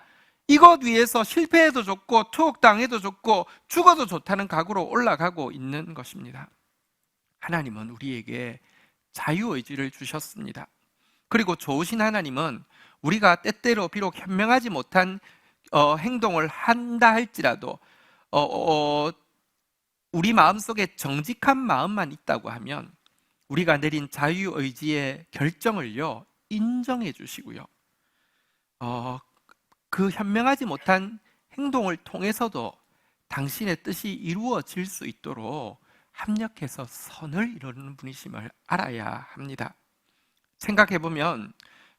이것 위해서 실패해도 좋고 투옥당해도 좋고 죽어도 좋다는 각오로 올라가고 있는 것입니다. 하나님은 우리에게 자유의지를 주셨습니다. 그리고 좋으신 하나님은 우리가 때때로 비록 현명하지 못한 행동을 한다 할지라도 우리 마음속에 정직한 마음만 있다고 하면 우리가 내린 자유의지의 결정을요 인정해 주시고요 그 현명하지 못한 행동을 통해서도 당신의 뜻이 이루어질 수 있도록 합력해서 선을 이루는 분이심을 알아야 합니다. 생각해보면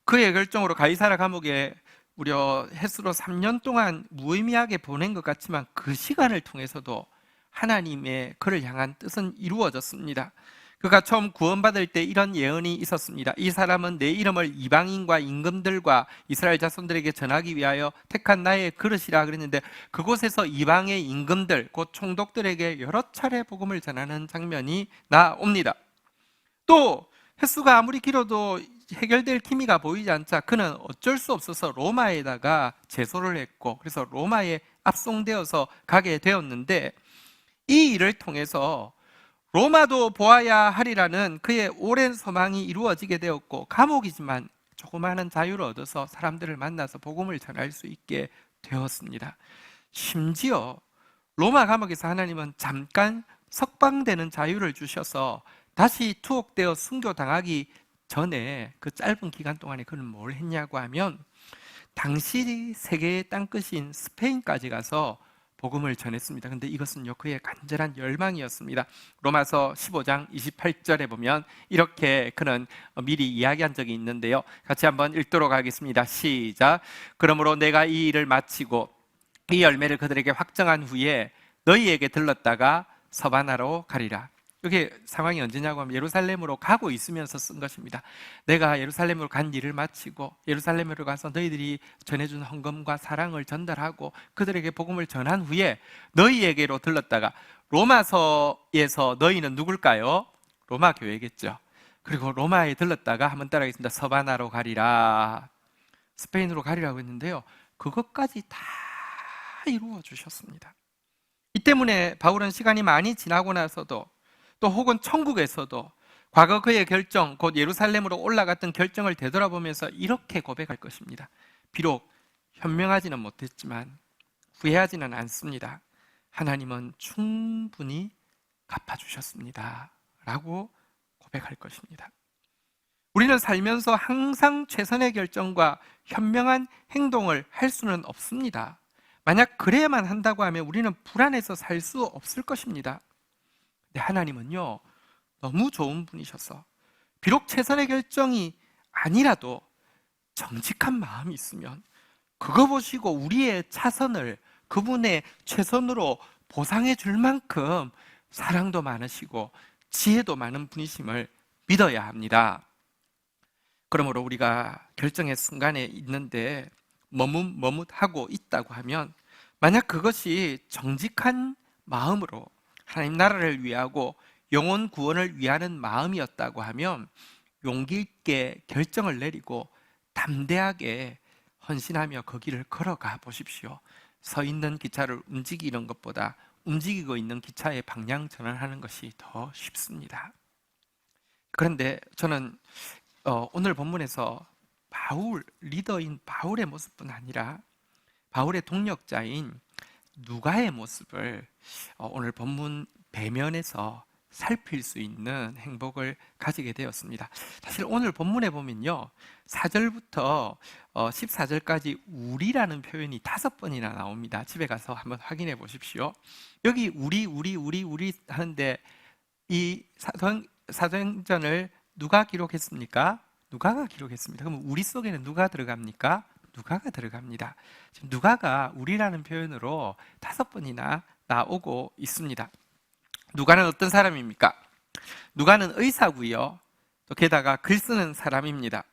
그의 결정으로 가이사랴 감옥에 무려 햇수로 3년 동안 무의미하게 보낸 것 같지만 그 시간을 통해서도 하나님의 그를 향한 뜻은 이루어졌습니다. 그가 처음 구원받을 때 이런 예언이 있었습니다. 이 사람은 내 이름을 이방인과 임금들과 이스라엘 자손들에게 전하기 위하여 택한 나의 그릇이라 그랬는데 그곳에서 이방의 임금들 곧 총독들에게 여러 차례 복음을 전하는 장면이 나옵니다. 또 횟수가 아무리 길어도 해결될 기미가 보이지 않자 그는 어쩔 수 없어서 로마에다가 제소를 했고 그래서 로마에 압송되어서 가게 되었는데 이 일을 통해서 로마도 보아야 하리라는 그의 오랜 소망이 이루어지게 되었고 감옥이지만 조그마한 자유를 얻어서 사람들을 만나서 복음을 전할 수 있게 되었습니다. 심지어 로마 감옥에서 하나님은 잠깐 석방되는 자유를 주셔서 다시 투옥되어 순교당하기 전에 그 짧은 기간 동안에 그는 뭘 했냐고 하면 당시 세계의 땅끝인 스페인까지 가서 복음을 전했습니다. 근데 이것은요 그의 간절한 열망이었습니다. 로마서 15장 28절에 보면 이렇게 그는 미리 이야기한 적이 있는데요. 같이 한번 읽도록 하겠습니다. 시작. 그러므로 내가 이 일을 마치고 이 열매를 그들에게 확정한 후에 너희에게 들렀다가 서바나로 가리라. 이게 상황이 언제냐고 하면 예루살렘으로 가고 있으면서 쓴 것입니다. 내가 예루살렘으로 간 일을 마치고 예루살렘으로 가서 너희들이 전해준 헌금과 사랑을 전달하고 그들에게 복음을 전한 후에 너희에게로 들렀다가 로마서에서 너희는 누굴까요? 로마 교회겠죠. 그리고 로마에 들렀다가 한번 따라하겠습니다. 서바나로 가리라. 스페인으로 가리라고 했는데요. 그것까지 다 이루어 주셨습니다. 이 때문에 바울은 시간이 많이 지나고 나서도 또 혹은 천국에서도 과거 그의 결정, 곧 예루살렘으로 올라갔던 결정을 되돌아보면서 이렇게 고백할 것입니다. 비록 현명하지는 못했지만 후회하지는 않습니다. 하나님은 충분히 갚아주셨습니다. 라고 고백할 것입니다. 우리는 살면서 항상 최선의 결정과 현명한 행동을 할 수는 없습니다. 만약 그래야만 한다고 하면 우리는 불안해서 살 수 없을 것입니다. 근데 하나님은요, 너무 좋은 분이셔서 비록 최선의 결정이 아니라도 정직한 마음이 있으면 그거 보시고 우리의 차선을 그분의 최선으로 보상해 줄 만큼 사랑도 많으시고 지혜도 많은 분이심을 믿어야 합니다. 그러므로 우리가 결정의 순간에 있는데 머뭇머뭇하고 있다고 하면 만약 그것이 정직한 마음으로 하나님 나라를 위하고 영혼 구원을 위하는 마음이었다고 하면 용기 있게 결정을 내리고 담대하게 헌신하며 그 길을 걸어가 보십시오. 서 있는 기차를 움직이는 것보다 움직이고 있는 기차의 방향 전환하는 것이 더 쉽습니다. 그런데 저는 오늘 본문에서 바울, 리더인 바울의 모습뿐 아니라 바울의 동력자인 누가의 모습을 오늘 본문 배면에서 살필 수 있는 행복을 가지게 되었습니다. 사실 오늘 본문에 보면요, 4절부터 14절까지 우리라는 표현이 5번이나 나옵니다. 집에 가서 한번 확인해 보십시오. 여기 우리 하는데 이 사도행전을 누가 기록했습니까? 누가가 기록했습니다. 그럼 우리 속에는 누가 들어갑니까? 누가가 들어갑니다. 지금 누가가 우리라는 표현으로 5번이나 나오고 있습니다. 누가는 어떤 사람입니까? 누가는 의사고요. 또 게다가 글 쓰는 사람입니다.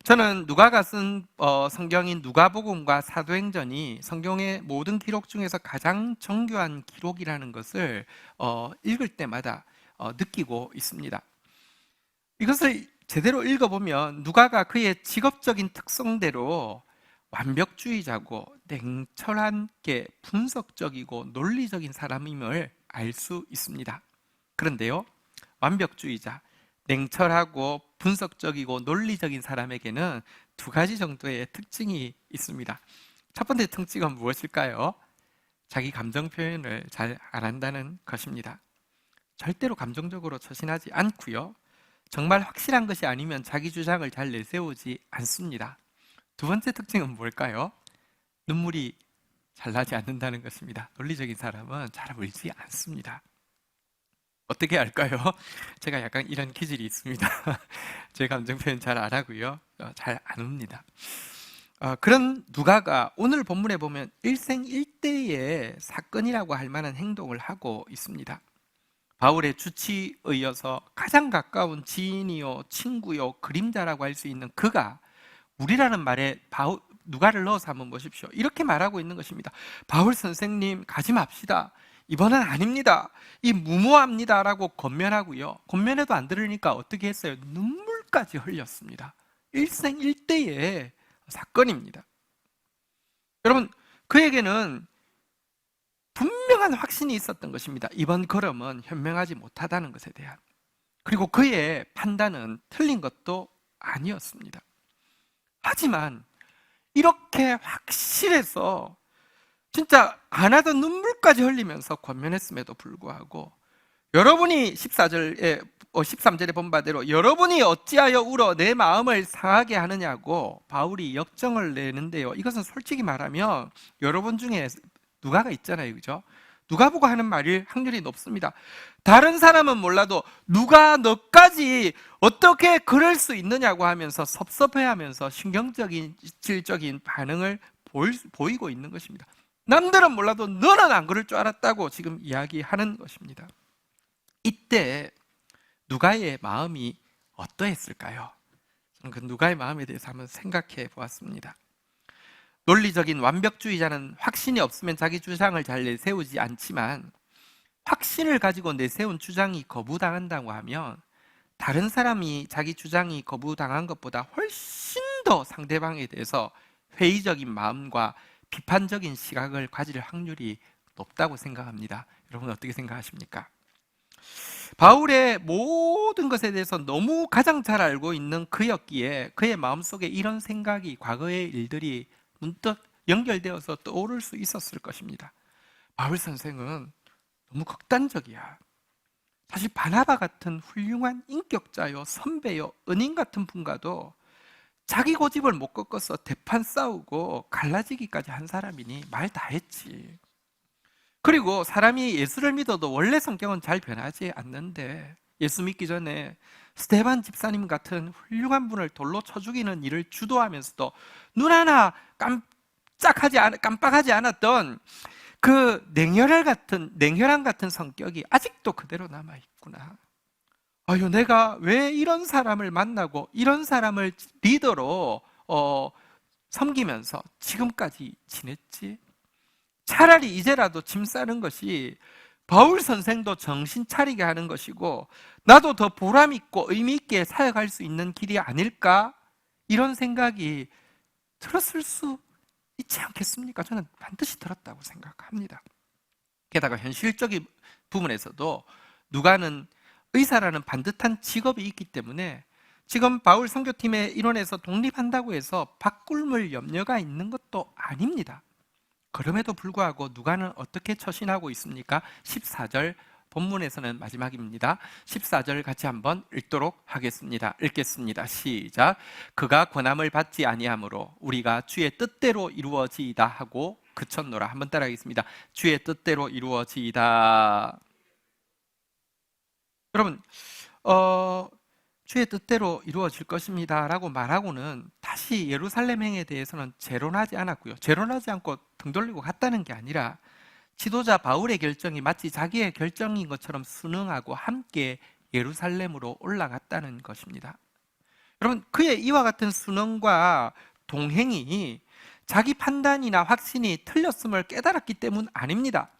저는 누가가 쓴 성경인 누가복음과 사도행전이 성경의 모든 기록 중에서 가장 정교한 기록이라는 것을 읽을 때마다 느끼고 있습니다. 이것을 제대로 읽어보면 누가가 그의 직업적인 특성대로 완벽주의자고 냉철하게 분석적이고 논리적인 사람임을 알 수 있습니다. 그런데요, 완벽주의자, 냉철하고 분석적이고 논리적인 사람에게는 2가지 정도의 특징이 있습니다. 첫 번째 특징은 무엇일까요? 자기 감정 표현을 잘 안 한다는 것입니다. 절대로 감정적으로 처신하지 않고요, 정말 확실한 것이 아니면 자기 주장을 잘 내세우지 않습니다. 2번째 특징은 뭘까요? 눈물이 잘 나지 않는다는 것입니다. 논리적인 사람은 잘 울지 않습니다. 어떻게 알까요? 제가 약간 이런 기질이 있습니다. 제 감정 표현 잘 안 하고요, 잘 안 웁니다. 그런 누가가 오늘 본문에 보면 일생일대의 사건이라고 할 만한 행동을 하고 있습니다. 바울의 주치에 이어서 가장 가까운 지인이요, 친구요, 그림자라고 할 수 있는 그가 우리라는 말에 누가를 넣어서 한번 보십시오. 이렇게 말하고 있는 것입니다. 바울 선생님, 가지 맙시다. 이번은 아닙니다. 이 무모합니다. 라고 권면하고요. 권면해도 안 들으니까 어떻게 했어요? 눈물까지 흘렸습니다. 일생일대의 사건입니다. 여러분, 그에게는 분명한 확신이 있었던 것입니다. 이번 걸음은 현명하지 못하다는 것에 대한. 그리고 그의 판단은 틀린 것도 아니었습니다. 하지만 이렇게 확실해서 진짜 안 하던 눈물까지 흘리면서 권면했음에도 불구하고 여러분이 13절에 본 바대로 여러분이 어찌하여 울어 내 마음을 상하게 하느냐고 바울이 역정을 내는데요, 이것은 솔직히 말하면 여러분 중에 누가가 있잖아요, 그죠? 누가 보고 하는 말일 확률이 높습니다. 다른 사람은 몰라도 누가 너까지 어떻게 그럴 수 있느냐고 하면서 섭섭해하면서 신경적인 질적인 반응을 보이고 있는 것입니다. 남들은 몰라도 너는 안 그럴 줄 알았다고 지금 이야기하는 것입니다. 이때 누가의 마음이 어떠했을까요? 저는 그 누가의 마음에 대해서 한번 생각해 보았습니다. 논리적인 완벽주의자는 확신이 없으면 자기 주장을 잘 내세우지 않지만 확신을 가지고 내세운 주장이 거부당한다고 하면 다른 사람이 자기 주장이 거부당한 것보다 훨씬 더 상대방에 대해서 회의적인 마음과 비판적인 시각을 가질 확률이 높다고 생각합니다. 여러분 어떻게 생각하십니까? 바울의 모든 것에 대해서 너무 가장 잘 알고 있는 그였기에 그의 마음속에 이런 생각이 과거의 일들이 문득 연결되어서 떠오를 수 있었을 것입니다. 바울 선생은 너무 극단적이야. 사실 바나바 같은 훌륭한 인격자요, 선배요, 은인 같은 분과도 자기 고집을 못 꺾어서 대판 싸우고 갈라지기까지 한 사람이니 말 다 했지. 그리고 사람이 예수를 믿어도 원래 성격은 잘 변하지 않는데 예수 믿기 전에 스데반 집사님 같은 훌륭한 분을 돌로 쳐 죽이는 일을 주도하면서도 눈 하나 깜빡하지 않았던 그 냉혈한 같은 성격이 아직도 그대로 남아 있구나. 아유, 내가 왜 이런 사람을 만나고 이런 사람을 리더로 섬기면서 지금까지 지냈지? 차라리 이제라도 짐 싸는 것이 바울 선생도 정신 차리게 하는 것이고 나도 더 보람 있고 의미 있게 사역할 수 있는 길이 아닐까? 이런 생각이 들었을 수 있지 않겠습니까? 저는 반드시 들었다고 생각합니다. 게다가 현실적인 부분에서도 누가는 의사라는 반듯한 직업이 있기 때문에 지금 바울 선교팀의 일원에서 독립한다고 해서 바꿀 염려가 있는 것도 아닙니다. 그럼에도 불구하고 누가는 어떻게 처신하고 있습니까? 14절 본문에서는 마지막입니다. 14절 같이 한번 읽도록 하겠습니다. 읽겠습니다. 시작. 그가 권함을 받지 아니하므로 우리가 주의 뜻대로 이루어지이다 하고 그쳤노라. 한번 따라하겠습니다. 주의 뜻대로 이루어지이다. 여러분, 주의 뜻대로 이루어질 것입니다 라고 말하고는 다시 예루살렘행에 대해서는 재론하지 않았고요. 재론하지 않고 등 돌리고 갔다는 게 아니라 지도자 바울의 결정이 마치 자기의 결정인 것처럼 순응하고 함께 예루살렘으로 올라갔다는 것입니다. 여러분, 그의 이와 같은 순응과 동행이 자기 판단이나 확신이 틀렸음을 깨달았기 때문 아닙니다.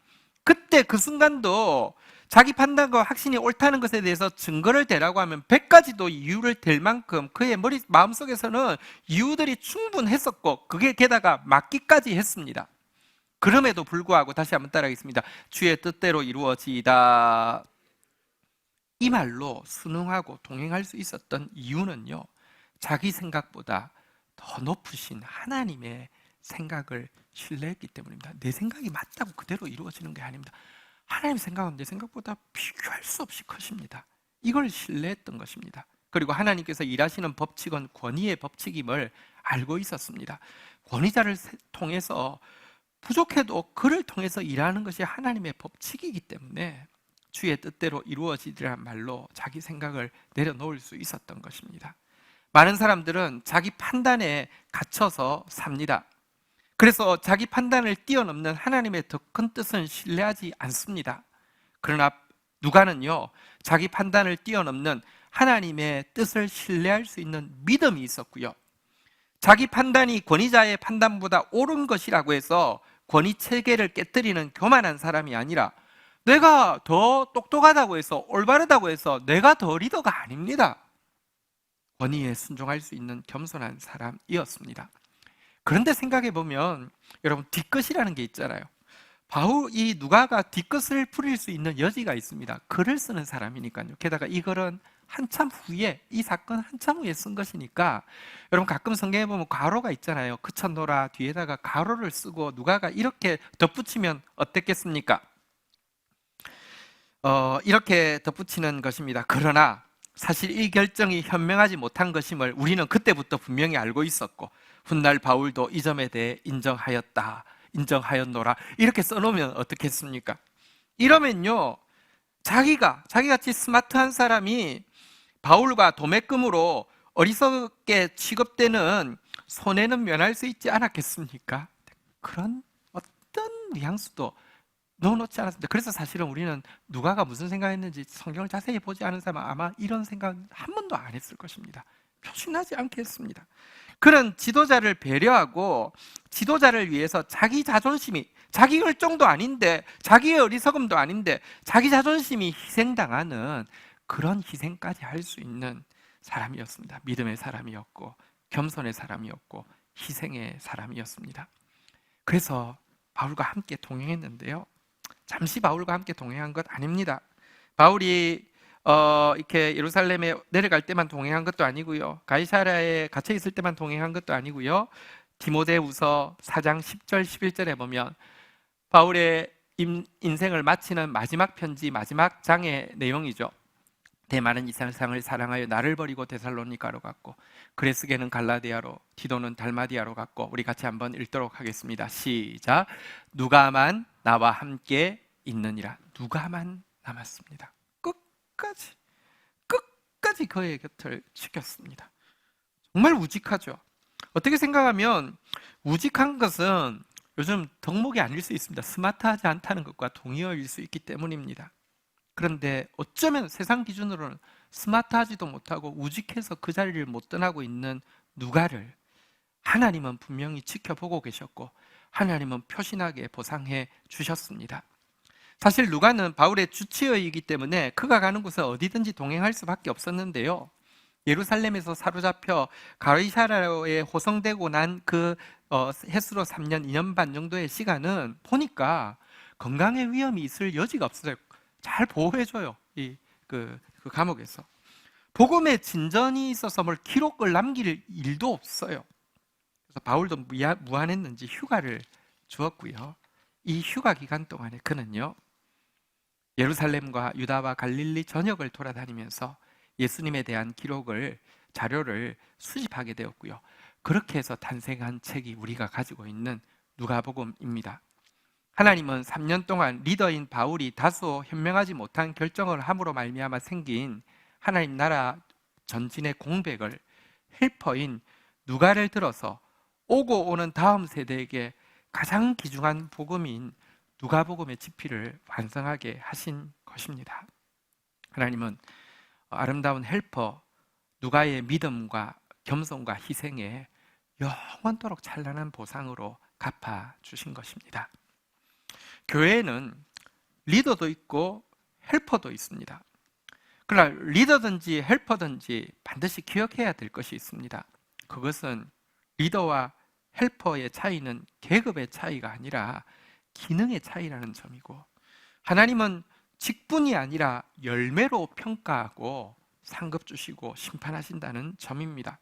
그때 그 순간도 자기 판단과 확신이 옳다는 것에 대해서 증거를 대라고 하면 100가지도 이유를 댈 만큼 그의 마음속에서는 이유들이 충분했었고 그게 게다가 맞기까지 했습니다. 그럼에도 불구하고 다시 한번 따라하겠습니다. 주의 뜻대로 이루어지이다. 이 말로 순응하고 동행할 수 있었던 이유는요, 자기 생각보다 더 높으신 하나님의 생각을 신뢰했기 때문입니다. 내 생각이 맞다고 그대로 이루어지는 게 아닙니다. 하나님 생각은 내 생각보다 비교할 수 없이 크십니다. 이걸 신뢰했던 것입니다. 그리고 하나님께서 일하시는 법칙은 권위의 법칙임을 알고 있었습니다. 권위자를 통해서 부족해도 그를 통해서 일하는 것이 하나님의 법칙이기 때문에 주의 뜻대로 이루어지리란 말로 자기 생각을 내려놓을 수 있었던 것입니다. 많은 사람들은 자기 판단에 갇혀서 삽니다. 그래서 자기 판단을 뛰어넘는 하나님의 더 큰 뜻은 신뢰하지 않습니다. 그러나 누가는요, 자기 판단을 뛰어넘는 하나님의 뜻을 신뢰할 수 있는 믿음이 있었고요, 자기 판단이 권위자의 판단보다 옳은 것이라고 해서 권위 체계를 깨뜨리는 교만한 사람이 아니라 내가 더 똑똑하다고 해서 올바르다고 해서 내가 더 리더가 아닙니다. 권위에 순종할 수 있는 겸손한 사람이었습니다. 그런데 생각해 보면 여러분, 뒤끝이라는 게 있잖아요. 이 누가가 뒤끝을 부릴 수 있는 여지가 있습니다. 글을 쓰는 사람이니까요. 게다가 이 글은 한참 후에, 이 사건 한참 후에 쓴 것이니까 여러분, 가끔 성경에 보면 괄호가 있잖아요. 그쳤노라 뒤에다가 괄호를 쓰고 누가가 이렇게 덧붙이면 어땠겠습니까? 이렇게 덧붙이는 것입니다. 그러나 사실 이 결정이 현명하지 못한 것임을 우리는 그때부터 분명히 알고 있었고 훗날 바울도 이 점에 대해 인정하였노라 이렇게 써놓으면 어떻겠습니까? 이러면요, 자기같이 스마트한 사람이 바울과 도매금으로 어리석게 취급되는 손해는 면할 수 있지 않았겠습니까? 그런 어떤 뉘앙스도 넣어놓지 않았습니다. 그래서 사실은 우리는 누가가 무슨 생각했는지 성경을 자세히 보지 않은 사람은 아마 이런 생각 한 번도 안 했을 것입니다. 표시나지 않게 했습니다. 그런 지도자를 배려하고 지도자를 위해서 자기 자존심이, 자기 열정도 아닌데, 자기의 어리석음도 아닌데 자기 자존심이 희생당하는 그런 희생까지 할 수 있는 사람이었습니다. 믿음의 사람이었고 겸손의 사람이었고 희생의 사람이었습니다. 그래서 바울과 함께 동행했는데요, 잠시 바울과 함께 동행한 것 아닙니다. 바울이 이렇게 예루살렘에 내려갈 때만 동행한 것도 아니고요, 가이사랴에 갇혀 있을 때만 동행한 것도 아니고요, 디모데후서 4장 10절 11절에 보면 바울의 인생을 마치는 마지막 편지 마지막 장의 내용이죠. 대만은 이 세상을 사랑하여 나를 버리고 데살로니가로 갔고 그레스게는 갈라디아로, 디도는 달마디아로 갔고. 우리 같이 한번 읽도록 하겠습니다. 시작. 누가만 나와 함께 있느니라. 누가만 남았습니다. 끝까지 그의 곁을 지켰습니다. 정말 우직하죠. 어떻게 생각하면 우직한 것은 요즘 덕목이 아닐 수 있습니다. 스마트하지 않다는 것과 동의어일 수 있기 때문입니다. 그런데 어쩌면 세상 기준으로는 스마트하지도 못하고 우직해서 그 자리를 못 떠나고 있는 누가를 하나님은 분명히 지켜보고 계셨고 하나님은 표신하게 보상해 주셨습니다. 사실 누가는 바울의 주치의이기 때문에 그가 가는 곳은 어디든지 동행할 수밖에 없었는데요, 예루살렘에서 사로잡혀 가이사랴에 호송되고 난 그 햇수로 3년, 2년 반 정도의 시간은 보니까 건강의 위험이 있을 여지가 없어요. 잘 보호해줘요. 그 감옥에서 복음의 진전이 있어서 뭘 기록을 남길 일도 없어요. 그래서 바울도 무한했는지 휴가를 주었고요, 이 휴가 기간 동안에 그는요 예루살렘과 유다와 갈릴리 전역을 돌아다니면서 예수님에 대한 기록을, 자료를 수집하게 되었고요, 그렇게 해서 탄생한 책이 우리가 가지고 있는 누가복음입니다. 하나님은 3년 동안 리더인 바울이 다소 현명하지 못한 결정을 함으로 말미암아 생긴 하나님 나라 전진의 공백을 헬퍼인 누가를 들어서 오고 오는 다음 세대에게 가장 귀중한 복음인 누가복음의 지필을 완성하게 하신 것입니다. 하나님은 아름다운 헬퍼 누가의 믿음과 겸손과 희생에 영원토록 찬란한 보상으로 갚아주신 것입니다. 교회에는 리더도 있고 헬퍼도 있습니다. 그러나 리더든지 헬퍼든지 반드시 기억해야 될 것이 있습니다. 그것은 리더와 헬퍼의 차이는 계급의 차이가 아니라 기능의 차이라는 점이고, 하나님은 직분이 아니라 열매로 평가하고 상급 주시고 심판하신다는 점입니다.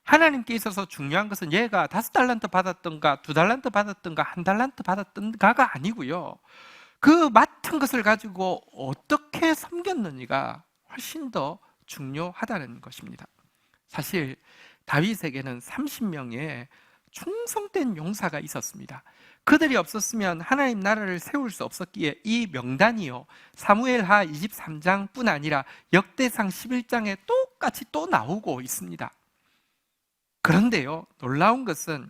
하나님께 있어서 중요한 것은 얘가 5달란트 받았던가 2달란트 받았던가 1달란트 받았던가가 아니고요, 그 맡은 것을 가지고 어떻게 섬겼느냐가 훨씬 더 중요하다는 것입니다. 사실 다윗에게는 30명의 충성된 용사가 있었습니다. 그들이 없었으면 하나님 나라를 세울 수 없었기에 이 명단이요, 사무엘하 23장뿐 아니라 역대상 11장에 똑같이 또 나오고 있습니다. 그런데요, 놀라운 것은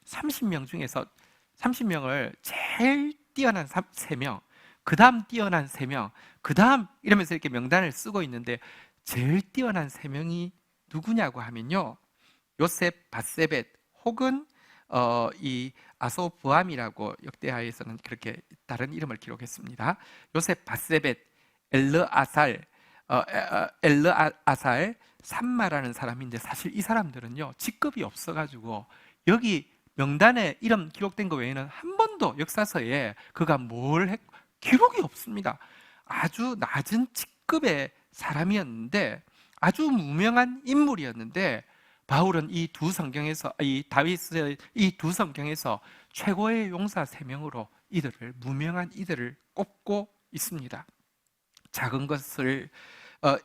30명 중에서 30명을 제일 뛰어난 3명, 그 다음 뛰어난 3명, 그 다음 이러면서 이렇게 명단을 쓰고 있는데, 제일 뛰어난 3명이 누구냐고 하면요, 요셉 바세벳 혹은 이 아소부암이라고 역대하에서는 그렇게 다른 이름을 기록했습니다. 요셉 바세벳, 엘르아살, 산마라는 사람인데, 사실 이 사람들은요 직급이 없어가지고 여기 명단에 이름 기록된 것 외에는 한 번도 역사서에 그가 뭘 했고 기록이 없습니다. 아주 낮은 직급의 사람이었는데 아주 무명한 인물이었는데, 바울은 이 두 성경에서, 이 다윗의 이 두 성경에서 최고의 용사 3명으로 이들을, 무명한 이들을 꼽고 있습니다. 작은 것을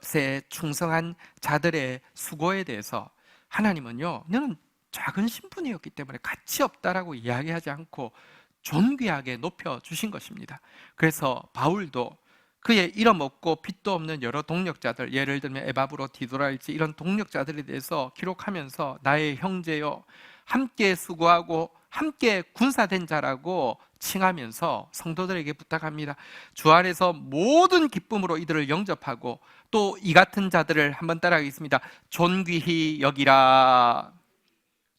새 충성한 자들의 수고에 대해서 하나님은요, 너는 작은 신분이었기 때문에 가치 없다라고 이야기하지 않고 존귀하게 높여주신 것입니다. 그래서 바울도 그의 이름 없고 빚도 없는 여러 동력자들, 예를 들면 에바브로, 디도라일지 이런 동력자들에 대해서 기록하면서 나의 형제요, 함께 수고하고 함께 군사된 자라고 칭하면서 성도들에게 부탁합니다. 주 안에서 모든 기쁨으로 이들을 영접하고 또 이 같은 자들을 한번 따라하겠습니다. 존귀히 여기라.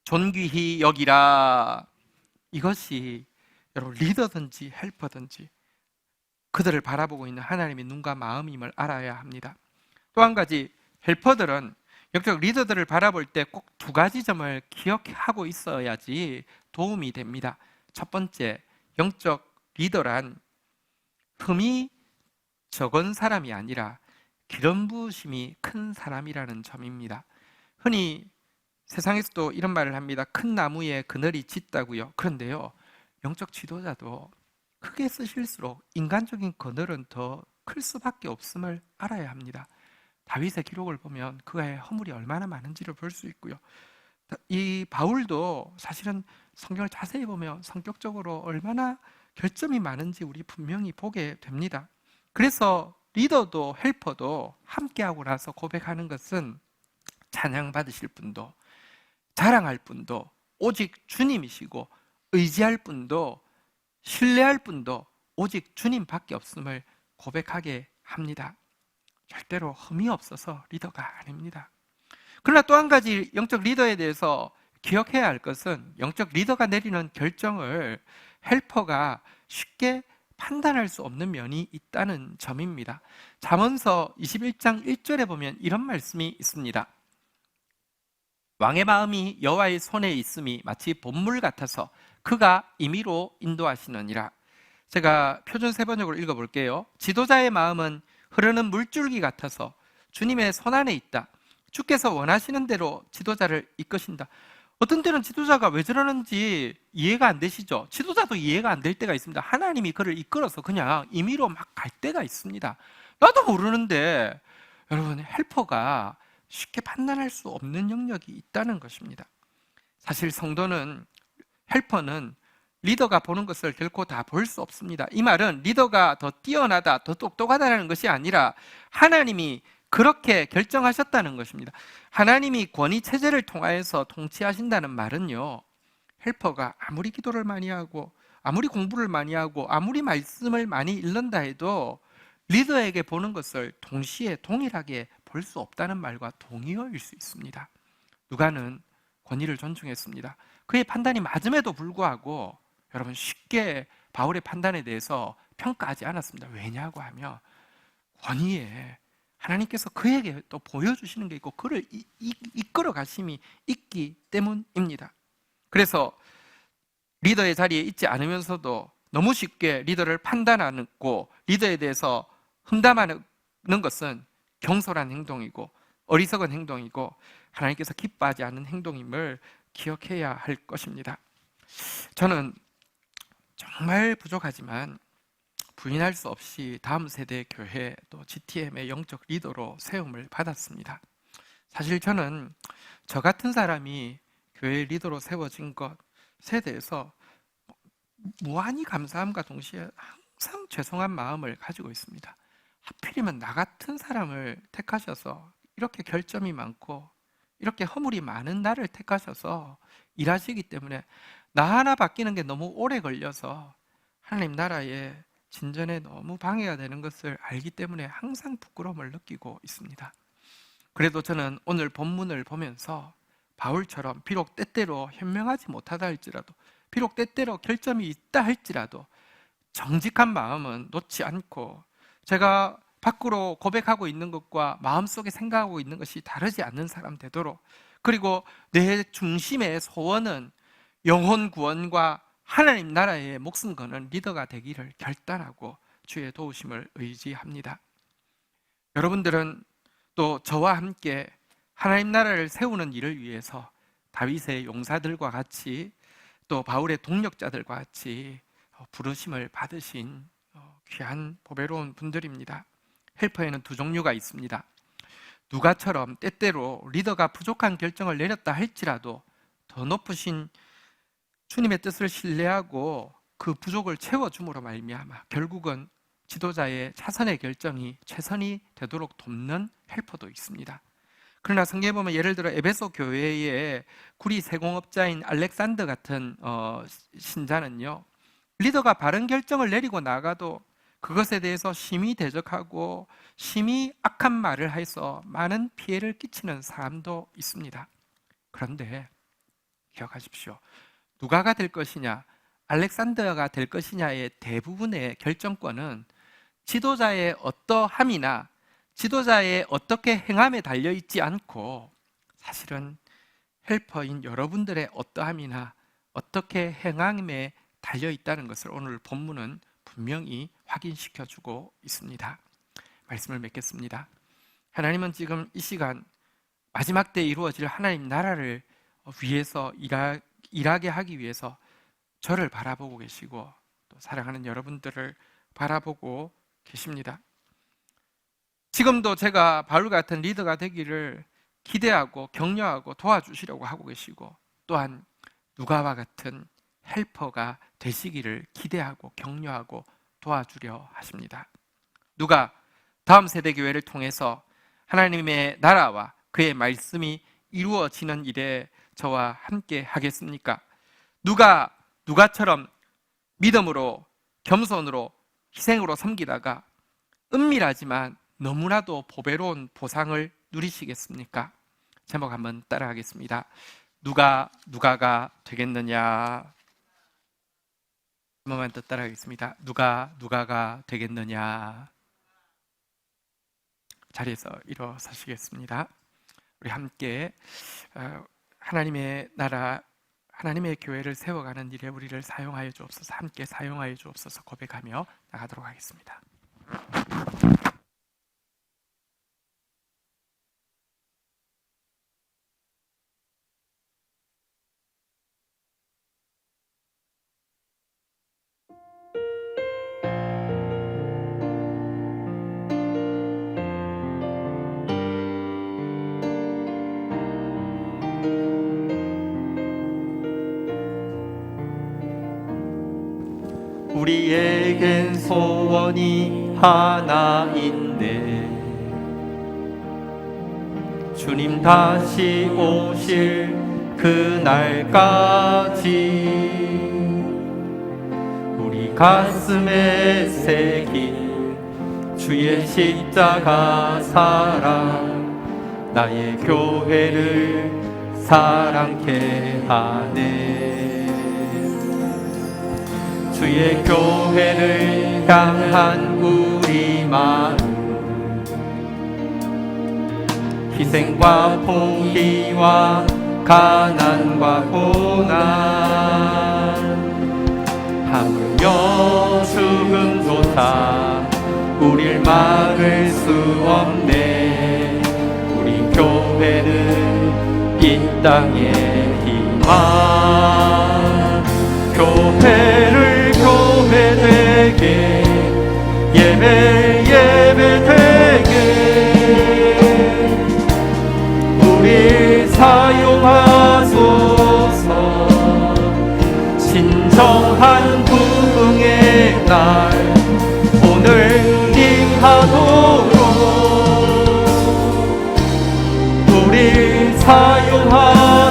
존귀히 여기라. 이것이 여러분 리더든지 헬퍼든지 그들을 바라보고 있는 하나님의 눈과 마음임을 알아야 합니다. 또 한 가지, 헬퍼들은 영적 리더들을 바라볼 때 꼭 두 가지 점을 기억하고 있어야지 도움이 됩니다. 첫 번째, 영적 리더란 흠이 적은 사람이 아니라 기름 부으심이 큰 사람이라는 점입니다. 흔히 세상에서도 이런 말을 합니다. 큰 나무에 그늘이 짙다고요. 그런데요, 영적 지도자도 크게 쓰실수록 인간적인 그늘은 더 클 수밖에 없음을 알아야 합니다. 다윗의 기록을 보면 그의 허물이 얼마나 많은지를 볼 수 있고요. 이 바울도 사실은 성경을 자세히 보면 성격적으로 얼마나 결점이 많은지 우리 분명히 보게 됩니다. 그래서 리더도 헬퍼도 함께하고 나서 고백하는 것은 찬양받으실 분도 자랑할 분도 오직 주님이시고 의지할 분도 신뢰할 분도 오직 주님밖에 없음을 고백하게 합니다. 절대로 흠이 없어서 리더가 아닙니다. 그러나 또 한 가지 영적 리더에 대해서 기억해야 할 것은 영적 리더가 내리는 결정을 헬퍼가 쉽게 판단할 수 없는 면이 있다는 점입니다. 잠언서 21장 1절에 보면 이런 말씀이 있습니다. 왕의 마음이 여호와의 손에 있음이 마치 봇물 같아서 그가 임의로 인도하시느니라. 제가 표준 세번역으로 읽어볼게요. 지도자의 마음은 흐르는 물줄기 같아서 주님의 손안에 있다. 주께서 원하시는 대로 지도자를 이끄신다. 어떤 때는 지도자가 왜 저러는지 이해가 안 되시죠? 지도자도 이해가 안 될 때가 있습니다. 하나님이 그를 이끌어서 그냥 임의로 막 갈 때가 있습니다. 나도 모르는데 여러분, 헬퍼가 쉽게 판단할 수 없는 영역이 있다는 것입니다. 사실 성도는, 헬퍼는 리더가 보는 것을 결코 다 볼 수 없습니다. 이 말은 리더가 더 뛰어나다, 더 똑똑하다는 것이 아니라 하나님이 그렇게 결정하셨다는 것입니다. 하나님이 권위 체제를 통하여서 통치하신다는 말은요, 헬퍼가 아무리 기도를 많이 하고 아무리 공부를 많이 하고 아무리 말씀을 많이 읽는다 해도 리더에게 보는 것을 동시에 동일하게 볼 수 없다는 말과 동의어일 수 있습니다. 누가는 권위를 존중했습니다. 그의 판단이 맞음에도 불구하고 여러분, 쉽게 바울의 판단에 대해서 평가하지 않았습니다. 왜냐고 하면 권위에 하나님께서 그에게 또 보여주시는 게 있고 그를 이끌어 가심이 있기 때문입니다. 그래서 리더의 자리에 있지 않으면서도 너무 쉽게 리더를 판단하고 리더에 대해서 험담하는 것은 경솔한 행동이고 어리석은 행동이고 하나님께서 기뻐하지 않는 행동임을 기억해야 할 것입니다. 저는 정말 부족하지만 부인할 수 없이 다음 세대 교회 또 GTM의 영적 리더로 세움을 받았습니다. 사실 저는 저 같은 사람이 교회 리더로 세워진 것에 대해서 무한히 감사함과 동시에 항상 죄송한 마음을 가지고 있습니다. 하필이면 나 같은 사람을 택하셔서 이렇게 결점이 많고 이렇게 허물이 많은 나를 택하셔서 일하시기 때문에 나 하나 바뀌는 게 너무 오래 걸려서 하나님 나라의 진전에 너무 방해가 되는 것을 알기 때문에 항상 부끄러움을 느끼고 있습니다. 그래도 저는 오늘 본문을 보면서 바울처럼 비록 때때로 현명하지 못하다 할지라도, 비록 때때로 결점이 있다 할지라도 정직한 마음은 놓지 않고 제가 밖으로 고백하고 있는 것과 마음속에 생각하고 있는 것이 다르지 않는 사람 되도록, 그리고 내 중심의 소원은 영혼 구원과 하나님 나라에 목숨 거는 리더가 되기를 결단하고 주의 도우심을 의지합니다. 여러분들은 또 저와 함께 하나님 나라를 세우는 일을 위해서 다윗의 용사들과 같이 또 바울의 동력자들과 같이 부르심을 받으신 귀한 보배로운 분들입니다. 헬퍼에는 두 종류가 있습니다. 누가처럼 때때로 리더가 부족한 결정을 내렸다 할지라도 더 높으신 주님의 뜻을 신뢰하고 그 부족을 채워줌으로 말미암아 결국은 지도자의 차선의 결정이 최선이 되도록 돕는 헬퍼도 있습니다. 그러나 성경에 보면 예를 들어 에베소 교회의 구리 세공업자인 알렉산더 같은 신자는요, 리더가 바른 결정을 내리고 나가도 그것에 대해서 심히 대적하고 심히 악한 말을 해서 많은 피해를 끼치는 사람도 있습니다. 그런데 기억하십시오. 누가가 될 것이냐, 알렉산더가 될 것이냐의 대부분의 결정권은 지도자의 어떠함이나 지도자의 어떻게 행함에 달려있지 않고 사실은 헬퍼인 여러분들의 어떠함이나 어떻게 행함에 달려있다는 것을 오늘 본문은 분명히 확인시켜주고 있습니다. 말씀을 맺겠습니다. 하나님은 지금 이 시간 마지막 때에 이루어질 하나님 나라를 위해서 일하게 하기 위해서 저를 바라보고 계시고 또 사랑하는 여러분들을 바라보고 계십니다. 지금도 제가 바울 같은 리더가 되기를 기대하고 격려하고 도와주시려고 하고 계시고 또한 누가와 같은 헬퍼가 되시기를 기대하고 격려하고 도와주려 하십니다. 누가 다음 세대 교회를 통해서 하나님의 나라와 그의 말씀이 이루어지는 일에 저와 함께 하겠습니까? 누가처럼 믿음으로 겸손으로 희생으로 섬기다가 은밀하지만 너무나도 보배로운 보상을 누리시겠습니까? 제목 한번 따라하겠습니다. 누가가 되겠느냐? 한 번만 더 따라하겠습니다. 누가가 되겠느냐? 자리에서 일어서시겠습니다. 우리 함께 하나님의 나라, 하나님의 교회를 세워가는 일에 우리를 사용하여 주옵소서. 함께 사용하여 주옵소서 고백하며 나가도록 하겠습니다. 우리에겐 소원이 하나인데 주님 다시 오실 그날까지 우리 가슴에 새긴 주의 십자가 사랑 나의 교회를 사랑케 하네. 주의 교회를 향한 우리 마음 희생과 포기와 가난과 고난 하물며 죽음조차 우릴 막을 수 없네. 우리 교회는 이 땅의 희망 교회를 교회 되게 예배 되게 우리 사용하소서. 진정한 부흥의 날 오늘 임하도록 우리 사용하소서.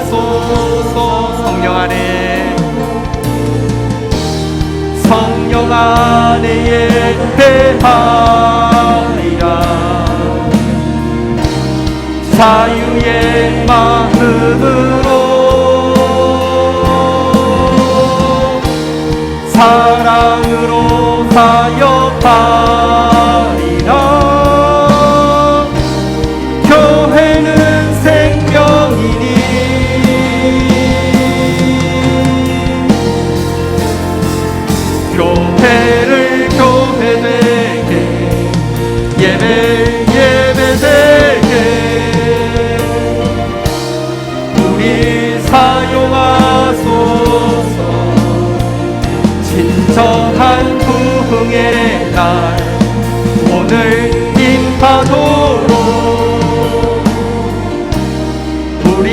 성령 안에 예배하리라. 자유의 마음으로 사랑으로 사역하리라. 교회는 생명이니 교회를 교회 되게 예배 되게 우리 사용하소서. 진정한 부흥의 날 오늘 임하도록 우리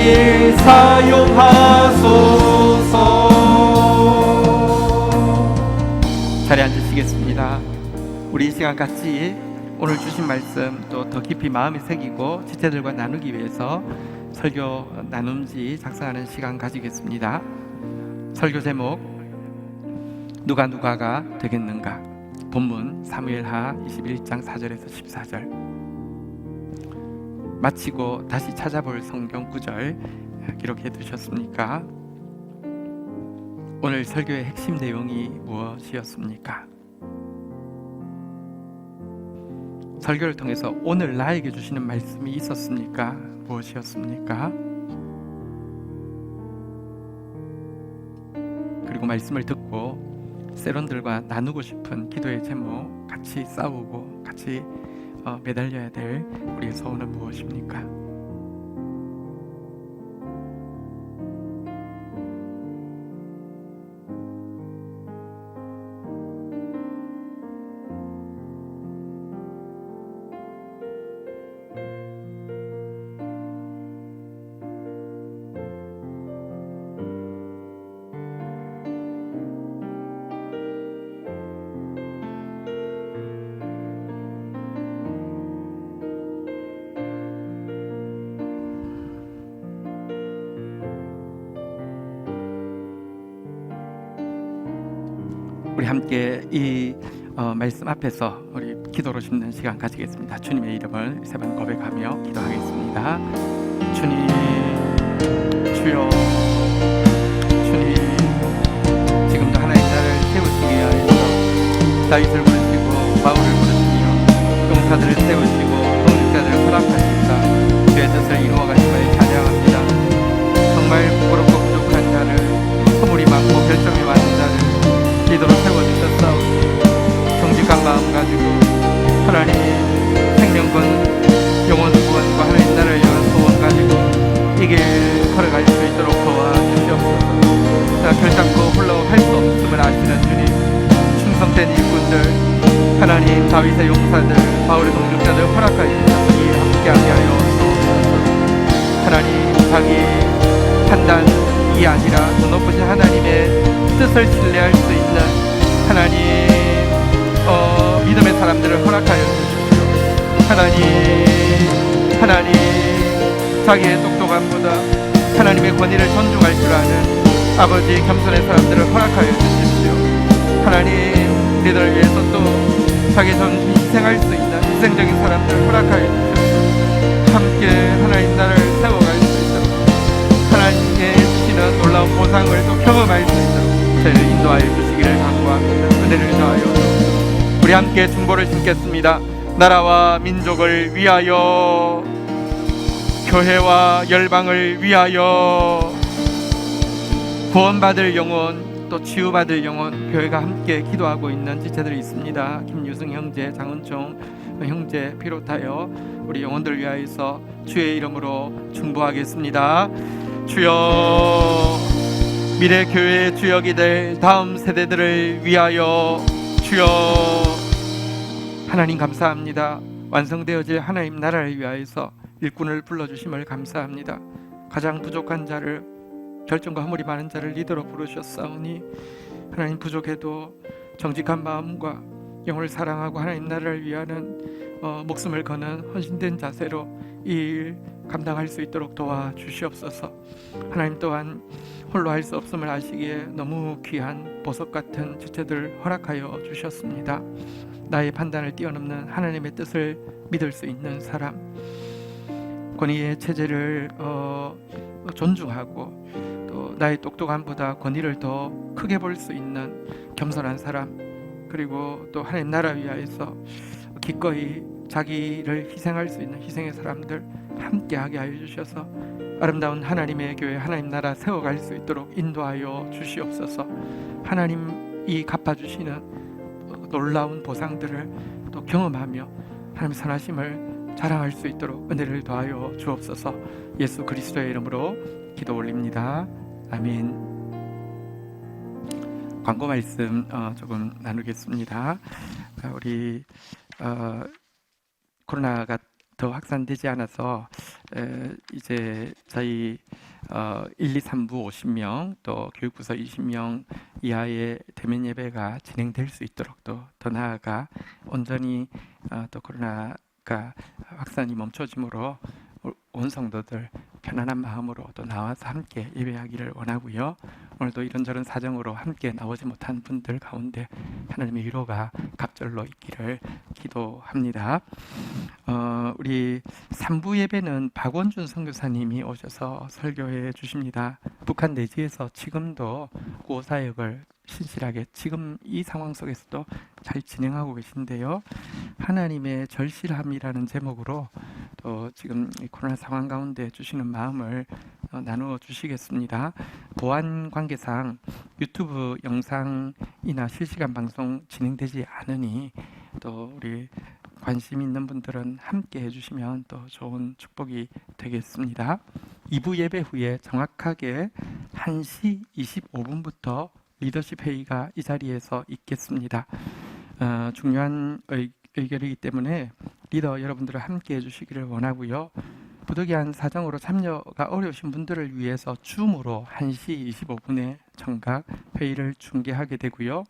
사용하소서. 자리에 앉으시겠습니다. 우리 이 시간 같이 오늘 주신 말씀 또 더 깊이 마음에 새기고 지체들과 나누기 위해서 설교 나눔지 작성하는 시간 가지겠습니다. 설교 제목 누가가 되겠는가. 본문 사무엘하 21장 4절에서 14절. 마치고 다시 찾아볼 성경 구절 기록해 두셨습니까? 오늘 설교의 핵심 내용이 무엇이었습니까? 설교를 통해서 오늘 나에게 주시는 말씀이 있었습니까? 무엇이었습니까? 그리고 말씀을 듣고 세론들과 나누고 싶은 기도의 제목, 같이 싸우고 같이 매달려야 될 우리의 소원은 무엇입니까? 우리 함께 이 말씀 앞에서 우리 기도로 심는 시간 가지겠습니다. 주님의 이름을 세 번 고백하며 기도하겠습니다. 주님, 주여, 주님, 지금도 하나님 나라를 세우시기 위하여서 다윗을 부르시고 바울을 부르시며 용사들을 세우시고 독립자들을 허락하시사 주의 뜻을 이루어 가심을 찬양합니다. 정말 부끄럽고 부족한 자를, 허물이 많고 결점이 많은 자를 리더로 세워주셨사오니 정직한 마음 가지고 하나님 생명권, 영원 구원과 하나님 나라를 위한 소원 가지고 이 길 걸어갈 수 있도록 도와주시옵소서. 자, 결단코 홀로 할 수 없음을 아시는 주님, 충성된 일꾼들, 하나님 다윗의 용사들, 바울의 동력자들 허락하여 주셨으니 함께하게 하여 주옵소서. 하나님 자기 판단이 아니라 더 높으신 하나님의 뜻을 신뢰할 수 있는 하나님 믿음의 사람들을 허락하여 주십시오. 하나님 자기의 똑똑함보다 하나님의 권위를 존중할 줄 아는 아버지 겸손의 사람들을 허락하여 주십시오. 하나님 리더를 위해서 또 자기 존중 희생할 수 있는 희생적인 사람들을 허락하여 주십시오. 함께 하나님 나라를 세워갈 수 있도록 하나님의 주시는 놀라운 보상을 또 경험할 수 있도록 저희를 인도하여 주시기를 간구합니다. 은혜를 더하여 주옵소서. 우리 함께 중보를 심겠습니다. 나라와 민족을 위하여, 교회와 열방을 위하여, 구원받을 영혼, 또 치유받을 영혼, 교회가 함께 기도하고 있는 지체들이 있습니다. 김유승 형제, 장은총 형제 비롯하여 우리 영혼들 위하여서 주의 이름으로 중보하겠습니다. 주여, 미래 교회의 주역이 될 다음 세대들을 위하여 주여, 하나님 감사합니다. 완성되어질 하나님 나라를 위하여서 일꾼을 불러주심을 감사합니다. 가장 부족한 자를, 결정과 허물이 많은 자를 리더로 부르셨사오니 하나님 부족해도 정직한 마음과 영혼을 사랑하고 하나님 나라를 위하는 목숨을 거는 헌신된 자세로 이 일 감당할 수 있도록 도와주시옵소서. 하나님 또한 홀로 할 수 없음을 아시기에 너무 귀한 보석 같은 지체들을 허락하여 주셨습니다. 나의 판단을 뛰어넘는 하나님의 뜻을 믿을 수 있는 사람, 권위의 체제를 존중하고 또 나의 똑똑함보다 권위를 더 크게 볼 수 있는 겸손한 사람, 그리고 또 하나님 나라 위하여서 기꺼이 자기를 희생할 수 있는 희생의 사람들 함께하게 하여 주셔서 아름다운 하나님의 교회, 하나님 나라 세워갈 수 있도록 인도하여 주시옵소서. 하나님이 갚아주시는 놀라운 보상들을 또 경험하며 하나님의 선하심을 자랑할 수 있도록 은혜를 더하여 주옵소서. 예수 그리스도의 이름으로 기도 올립니다. 아멘. 광고 말씀 조금 나누겠습니다. 우리 코로나가 더 확산되지 않아서 이제 저희 1, 2, 3부 50명 또 교육부서 20명 이하의 대면 예배가 진행될 수 있도록 또 더 나아가 온전히 또 코로나가 확산이 멈춰짐으로 온 성도들 편안한 마음으로 또 나와서 함께 예배하기를 원하고요. 오늘도 이런저런 사정으로 함께 나오지 못한 분들 가운데 하나님의 위로가 갑절로 있기를 기도합니다. 우리 3부 예배는 박원준 선교사님이 오셔서 설교해 주십니다. 북한 내지에서 지금도 구호사역을 신실하게 지금 이 상황 속에서도 잘 진행하고 계신데요. 하나님의 절실함이라는 제목으로 또 지금 이 코로나 상황 가운데 주시는 마음을 나누어 주시겠습니다. 보안 관계상 유튜브 영상이나 실시간 방송 진행되지 않으니 또 우리 관심 있는 분들은 함께 해주시면 또 좋은 축복이 되겠습니다. 2부 예배 후에 정확하게 1시 25분부터 리더십 회의가 이 자리에서 있겠습니다. 중요한 의결이기 때문에 리더 여러분들을 함께 해주시기를 원하고요. 부득이한 사정으로 참여가 어려우신 분들을 위해서 줌으로 1시 25분에 정각 회의를 중계하게 되고요.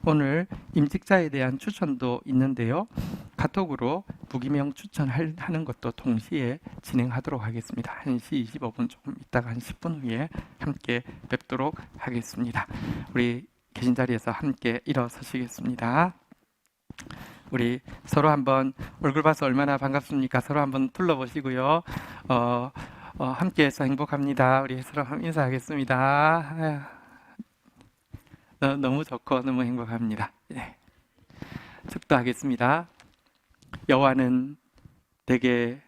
오늘 임직자에 대한 추천도 있는데요. 카톡으로 부기명 추천하는 것도 동시에 진행하도록 하겠습니다. 1시 25분 조금 있다가 한 10분 후에 함께 뵙도록 하겠습니다. 우리 계신 자리에서 함께 일어서시겠습니다. 우리 서로 한번 얼굴 봐서 얼마나 반갑습니까? 서로 한번 둘러보시고요. 함께해서 행복합니다. 우리 서로 한번 인사하겠습니다. 너무 좋고 너무 행복합니다. 네. 축도하겠습니다. 여호와는 내게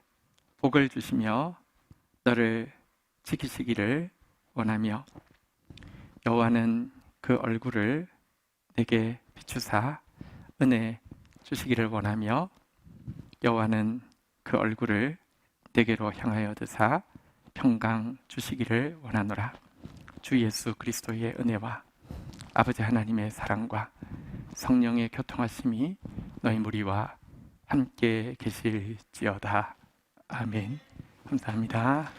복을 주시며 너를 지키시기를 원하며 여호와는 그 얼굴을 내게 비추사 은혜 주시기를 원하며 여호와는 그 얼굴을 내게로 향하여 드사 평강 주시기를 원하노라. 주 예수 그리스도의 은혜와 아버지 하나님의 사랑과 성령의 교통하심이 너희 무리와 함께 계실지어다. 아멘. 감사합니다.